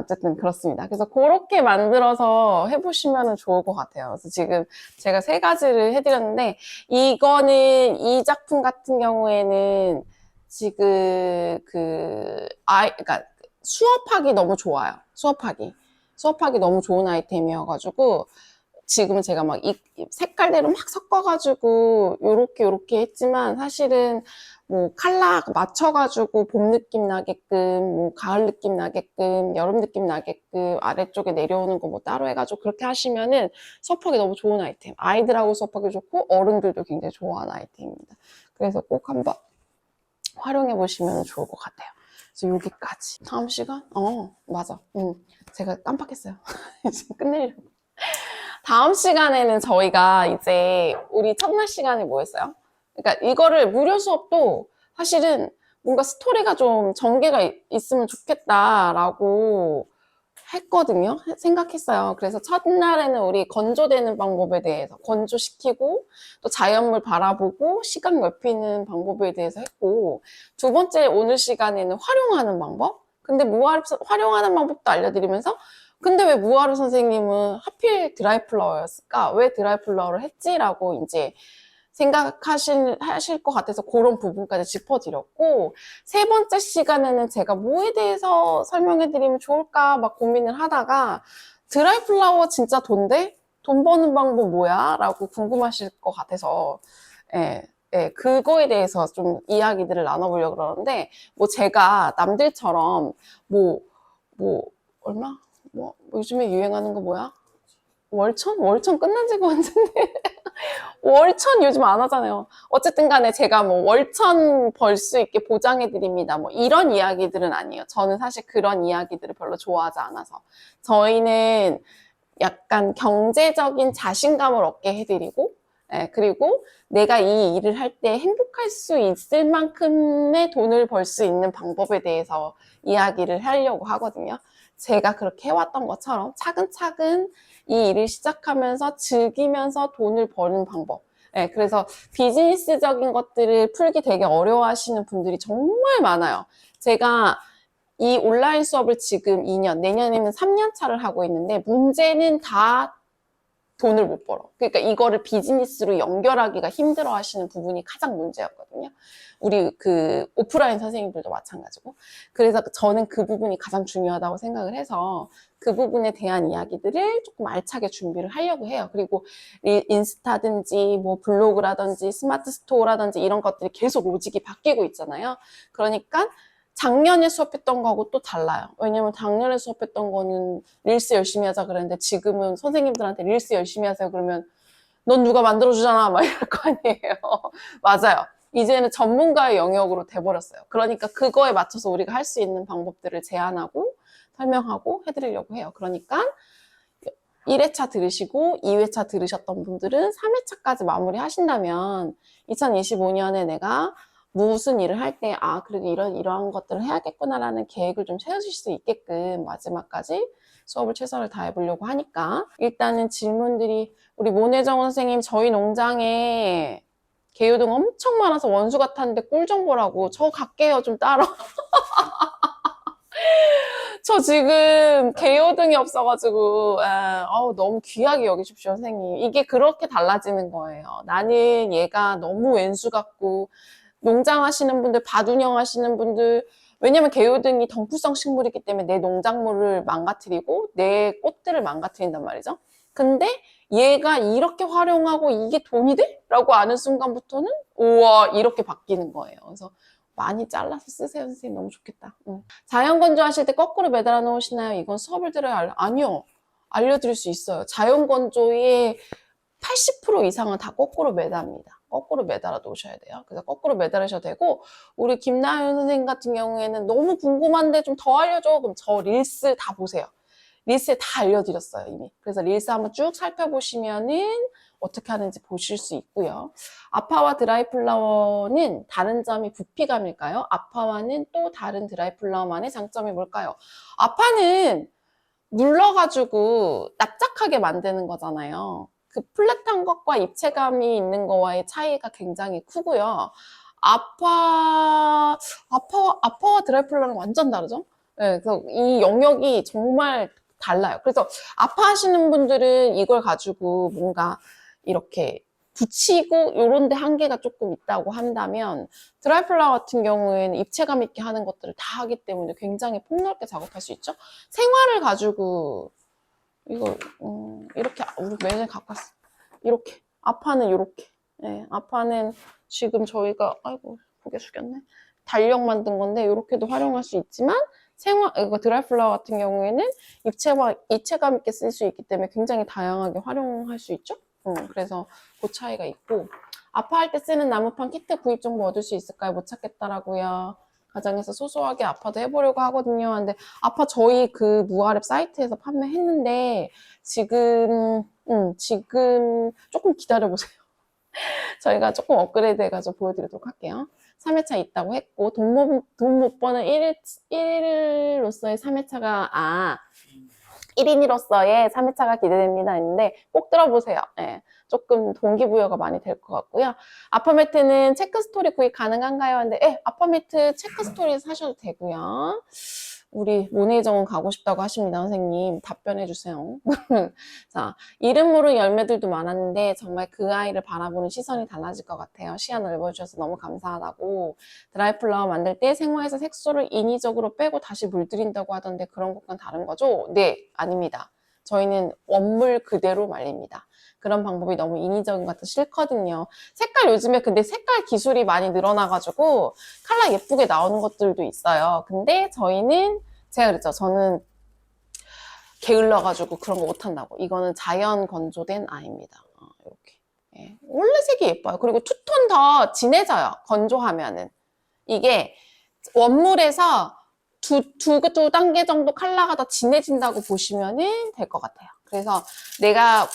어쨌든 그렇습니다. 그래서 그렇게 만들어서 해보시면 좋을 것 같아요. 그래서 지금 제가 3가지를 해드렸는데, 이거는, 이 작품 같은 경우에는 지금 그러니까 수업하기 너무 좋아요. 수업하기 너무 좋은 아이템이어가지고, 지금은 제가 막 이 색깔대로 막 섞어가지고 요렇게 했지만 사실은 뭐 컬러 맞춰가지고 봄 느낌 나게끔 뭐 가을 느낌 나게끔 여름 느낌 나게끔 아래쪽에 내려오는 거 뭐 따로 해가지고 그렇게 하시면은 수업하기 너무 좋은 아이템. 아이들하고 수업하기 좋고 어른들도 굉장히 좋아하는 아이템입니다. 그래서 꼭 한번 활용해 보시면 좋을 것 같아요. 그래서 여기까지. 다음 시간? 맞아. 제가 깜빡했어요. 지금 끝내려고. 다음 시간에는 저희가 이제 우리 첫날 시간에 뭐 했어요? 그러니까 이거를 무료 수업도 사실은 뭔가 스토리가 좀 전개가 있으면 좋겠다라고 했거든요. 생각했어요. 그래서 첫날에는 우리 건조되는 방법에 대해서 건조시키고 또 자연물 바라보고 시각 넓히는 방법에 대해서 했고, 두 번째 오늘 시간에는 활용하는 방법? 근데 활용하는 방법도 알려드리면서 근데 왜 무하루 선생님은 하필 드라이플라워였을까? 왜 드라이플라워를 했지라고 이제 하실 것 같아서 그런 부분까지 짚어드렸고, 3번째 시간에는 제가 뭐에 대해서 설명해드리면 좋을까 막 고민을 하다가 드라이플라워 진짜 돈데? 돈 버는 방법 뭐야? 라고 궁금하실 것 같아서 그거에 대해서 좀 이야기들을 나눠보려고 그러는데, 뭐 제가 남들처럼 얼마? 요즘에 유행하는 거 뭐야? 월천? 월천 끝난 지가 언젠데. 월천 요즘 안 하잖아요. 어쨌든 간에 제가 뭐 월천 벌 수 있게 보장해드립니다. 뭐 이런 이야기들은 아니에요. 저는 사실 그런 이야기들을 별로 좋아하지 않아서. 저희는 약간 경제적인 자신감을 얻게 해드리고, 그리고 내가 이 일을 할 때 행복할 수 있을 만큼의 돈을 벌 수 있는 방법에 대해서 이야기를 하려고 하거든요. 제가 그렇게 해왔던 것처럼 차근차근 이 일을 시작하면서 즐기면서 돈을 버는 방법. 그래서 비즈니스적인 것들을 풀기 되게 어려워하시는 분들이 정말 많아요. 제가 이 온라인 수업을 지금 2년, 내년에는 3년 차를 하고 있는데 문제는 다 돈을 못 벌어. 그러니까 이거를 비즈니스로 연결하기가 힘들어 하시는 부분이 가장 문제였거든요. 우리 오프라인 선생님들도 마찬가지고. 그래서 저는 그 부분이 가장 중요하다고 생각을 해서 그 부분에 대한 이야기들을 조금 알차게 준비를 하려고 해요. 그리고 인스타든지 뭐 블로그라든지 스마트 스토어라든지 이런 것들이 계속 로직이 바뀌고 있잖아요. 그러니까 작년에 수업했던 거하고 또 달라요. 왜냐면 작년에 수업했던 거는 릴스 열심히 하자 그랬는데 지금은 선생님들한테 릴스 열심히 하세요 그러면 넌 누가 만들어주잖아 막 이럴 거 아니에요. 맞아요. 이제는 전문가의 영역으로 돼버렸어요. 그러니까 그거에 맞춰서 우리가 할 수 있는 방법들을 제안하고 설명하고 해드리려고 해요. 그러니까 1회차 들으시고 2회차 들으셨던 분들은 3회차까지 마무리 하신다면 2025년에 내가 무슨 일을 할 때, 그래도 이러한 것들을 해야겠구나라는 계획을 좀 세우실 수 있게끔 마지막까지 수업을 최선을 다해보려고 하니까, 일단은 질문들이, 우리 모내정 선생님, 저희 농장에 개요등 엄청 많아서 원수 같았는데 꿀 좀 보라고. 저 갈게요, 좀 따로. 저 지금 개요등이 없어가지고 너무 귀하게 여기십시오 선생님. 이게 그렇게 달라지는 거예요. 나는 얘가 너무 왼수 같고 농장 하시는 분들, 밭 운영 하시는 분들 왜냐면 개요등이 덩쿨성 식물이기 때문에 내 농작물을 망가뜨리고 내 꽃들을 망가뜨린단 말이죠. 근데 얘가 이렇게 활용하고 이게 돈이 돼? 라고 아는 순간부터는 우와 이렇게 바뀌는 거예요. 그래서 많이 잘라서 쓰세요 선생님. 너무 좋겠다. 자연 건조하실 때 거꾸로 매달아 놓으시나요? 이건 수업을 들어야 아니요. 알려드릴 수 있어요. 자연 건조의 80% 이상은 다 거꾸로 매답니다. 거꾸로 매달아 놓으셔야 돼요. 그래서 거꾸로 매달으셔도 되고, 우리 김나연 선생님 같은 경우에는 너무 궁금한데 좀 더 알려줘. 그럼 저 릴스 다 보세요. 릴스에 다 알려드렸어요, 이미. 그래서 릴스 한번 쭉 살펴보시면은 어떻게 하는지 보실 수 있고요. 아파와 드라이플라워는 다른 점이 부피감일까요? 아파와는 또 다른 드라이플라워만의 장점이 뭘까요? 아파는 눌러가지고 납작하게 만드는 거잖아요. 그 플랫한 것과 입체감이 있는 거와의 차이가 굉장히 크고요. 아파와 드라이플라는 완전 다르죠? 네, 그래서 이 영역이 정말 달라요. 그래서 아파 하시는 분들은 이걸 가지고 뭔가 이렇게 붙이고 요런 데 한계가 조금 있다고 한다면 드라이플라워 같은 경우에는 입체감 있게 하는 것들을 다 하기 때문에 굉장히 폭넓게 작업할 수 있죠. 생화를 가지고 이거 이렇게 우리 매일 갖고 왔어. 이렇게 아파는 이렇게 아파는 지금 저희가 아이고 고개 숙였네. 달력 만든 건데 이렇게도 활용할 수 있지만 이거 드라이플라워 같은 경우에는 입체감 있게 쓸 수 있기 때문에 굉장히 다양하게 활용할 수 있죠. 그래서 그 차이가 있고 아파할 때 쓰는 나무판 키트 구입 정보 얻을 수 있을까요? 못 찾겠다라고요. 가정에서 소소하게 아파도 해보려고 하거든요. 근데 아파 저희 그 무아랩 사이트에서 판매했는데 지금 조금 기다려보세요. 저희가 조금 업그레이드 해가지고 보여드리도록 할게요. 3회차 있다고 했고 돈 못 버는 1일로서의 3회차가 1인으로서의 3회차가 기대됩니다 했는데 꼭 들어보세요. 조금 동기부여가 많이 될 것 같고요. 아파매트는 체크스토리 구입 가능한가요? 근데 아파매트 체크스토리 사셔도 되고요. 우리 모네정원 가고 싶다고 하십니다. 선생님 답변해 주세요. 자, 이름 모르는 열매들도 많았는데 정말 그 아이를 바라보는 시선이 달라질 것 같아요. 시야 넓어주셔서 너무 감사하다고. 드라이플라워 만들 때 생화에서 색소를 인위적으로 빼고 다시 물들인다고 하던데 그런 것과는 다른 거죠? 네, 아닙니다. 저희는 원물 그대로 말립니다. 그런 방법이 너무 인위적인 것 같아서 싫거든요. 색깔 요즘에 근데 색깔 기술이 많이 늘어나가지고 컬러 예쁘게 나오는 것들도 있어요. 근데 저희는 제가 그랬죠. 저는 게을러가지고 그런 거 못한다고. 이거는 자연 건조된 아이입니다. 이렇게. 원래 색이 예뻐요. 그리고 투톤 더 진해져요. 건조하면은. 이게 원물에서 두 단계 정도 컬러가 더 진해진다고 보시면은 될 것 같아요. 그래서 내가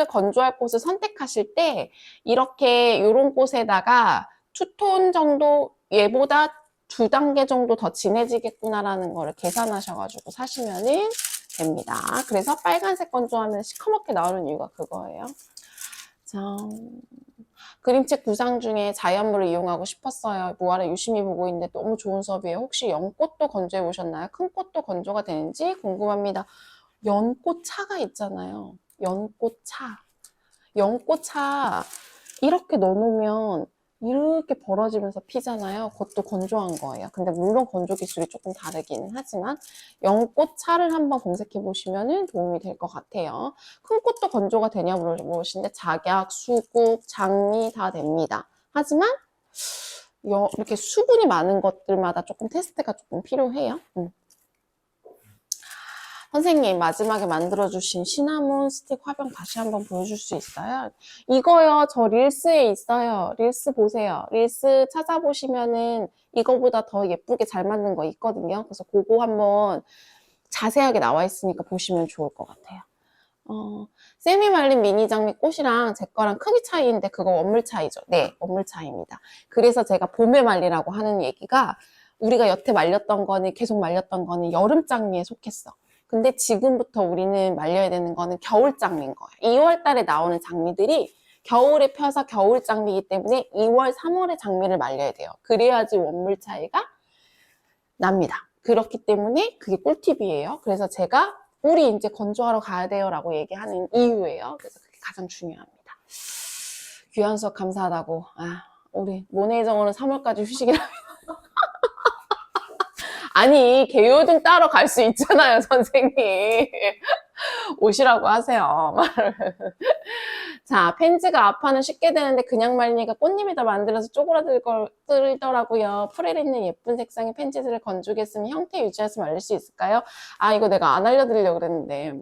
건조할 꽃을 선택하실 때 이렇게 이런 꽃에다가 투톤 정도 얘보다 2단계 정도 더 진해지겠구나라는 거를 계산하셔가지고 사시면은 됩니다. 그래서 빨간색 건조하면 시커멓게 나오는 이유가 그거예요. 자, 그림책 구상 중에 자연물을 이용하고 싶었어요. 무아래 유심히 보고 있는데 너무 좋은 수업이에요. 혹시 연꽃도 건조해 보셨나요? 큰 꽃도 건조가 되는지 궁금합니다. 연꽃차가 있잖아요. 연꽃차. 연꽃차 이렇게 넣어놓으면 이렇게 벌어지면서 피잖아요. 그것도 건조한 거예요. 근데 물론 건조 기술이 조금 다르긴 하지만 연꽃차를 한번 검색해 보시면 도움이 될 것 같아요. 큰 꽃도 건조가 되냐 물어보시는데 작약, 수국, 장미 다 됩니다. 하지만 이렇게 수분이 많은 것들마다 조금 테스트가 조금 필요해요. 선생님 마지막에 만들어주신 시나몬 스틱 화병 다시 한번 보여줄 수 있어요? 이거요 저 릴스에 있어요. 릴스 보세요. 릴스 찾아보시면은 이거보다 더 예쁘게 잘 만든 거 있거든요. 그래서 그거 한번 자세하게 나와 있으니까 보시면 좋을 것 같아요. 세미 말린 미니 장미 꽃이랑 제 거랑 크기 차이인데 그거 원물 차이죠? 네, 원물 차이입니다. 그래서 제가 봄에 말리라고 하는 얘기가 우리가 여태 말렸던 거는 계속 말렸던 거는 여름 장미에 속했어. 근데 지금부터 우리는 말려야 되는 거는 겨울 장미인 거예요. 2월 달에 나오는 장미들이 겨울에 펴서 겨울 장미이기 때문에 2월, 3월에 장미를 말려야 돼요. 그래야지 원물 차이가 납니다. 그렇기 때문에 그게 꿀팁이에요. 그래서 제가 우리 이제 건조하러 가야 돼요 라고 얘기하는 이유예요. 그래서 그게 가장 중요합니다. 귀한 수업 감사하다고. 우리 모네정원은 3월까지 휴식이랍니다. 아니, 개요등 따러 갈 수 있잖아요, 선생님. 오시라고 하세요. 자, 펜지가 앞판은 쉽게 되는데 그냥 말리니까 꽃잎에다 만들어서 쪼그라들더라고요. 풀에 있는 예쁜 색상의 펜지들을 건조했으면 형태 유지해서 말릴 수 있을까요? 아, 이거 내가 안 알려드리려고 그랬는데.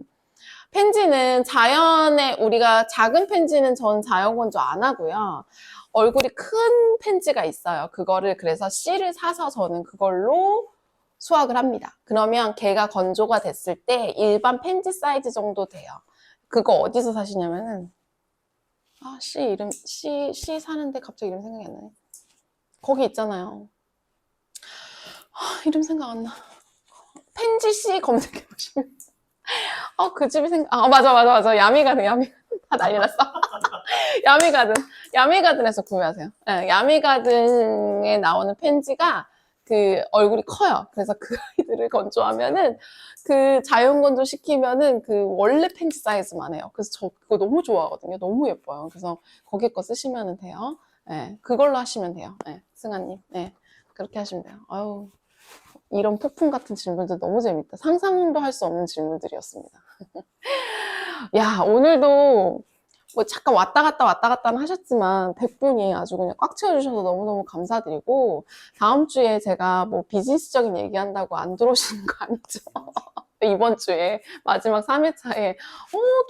펜지는 자연에, 우리가 작은 펜지는 전 자연 건조 안 하고요. 얼굴이 큰 펜지가 있어요. 그거를 그래서 씨를 사서 저는 그걸로 수확을 합니다. 그러면 걔가 건조가 됐을 때 일반 펜지 사이즈 정도 돼요. 그거 어디서 사시냐면은 씨 사는데 갑자기 이름 생각이 안 나네. 거기 있잖아요. 이름 생각 안 나. 펜지 씨 검색해 보시면. 그 집이 맞아. 야미가든. 다 난리 났어. 야미가든에서 구매하세요. 네, 야미가든에 나오는 펜지가 그 얼굴이 커요. 그래서 그 아이들을 건조하면은 그 자연 건조 시키면은 그 원래 펜지 사이즈만 해요. 그래서 저 그거 너무 좋아하거든요. 너무 예뻐요. 그래서 거기 거 쓰시면 돼요. 네, 그걸로 하시면 돼요. 네, 승아님. 네, 그렇게 하시면 돼요. 아유, 이런 폭풍 같은 질문들 너무 재밌다. 상상도 할 수 없는 질문들이었습니다. 야, 오늘도 뭐 잠깐 왔다 갔다 하셨지만 100분이 아주 그냥 꽉 채워주셔서 너무너무 감사드리고, 다음 주에 제가 뭐 비즈니스적인 얘기한다고 안 들어오시는 거 아니죠? 이번 주에 마지막 3회차에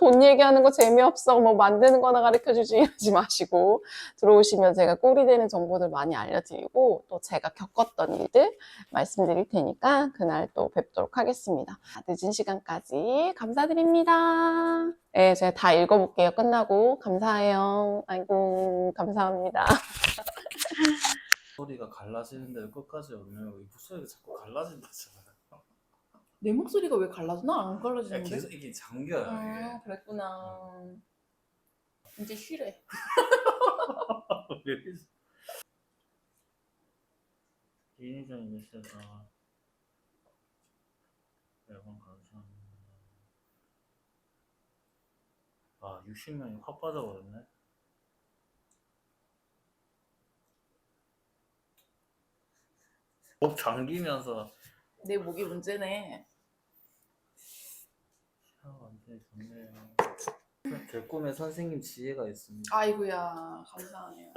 돈 얘기하는 거 재미없어, 뭐 만드는 거나 가르쳐주지 이러지 마시고 들어오시면 제가 꿀이 되는 정보들 많이 알려드리고 또 제가 겪었던 일들 말씀드릴 테니까 그날 또 뵙도록 하겠습니다. 늦은 시간까지 감사드립니다. 네, 제가 다 읽어볼게요. 끝나고. 감사해요. 아이고, 감사합니다.
소리가 갈라지는데 끝까지 없네요. 이 목소리가 자꾸 갈라진다잖아요.
내 목소리가 왜 갈라져? 나 안
야,
갈라지는데?
계속 이게 잠겨요. 이게.
그랬구나. 이제 쉬래.
기인이전 메시지가 매번 감사합니다. 60명이 확 빠져버렸네. 목 잠기면서
내 목이 문제네.
완전히 좋네요. 제 꿈에 선생님 지혜가 있습니다.
아이고야, 감사하네요.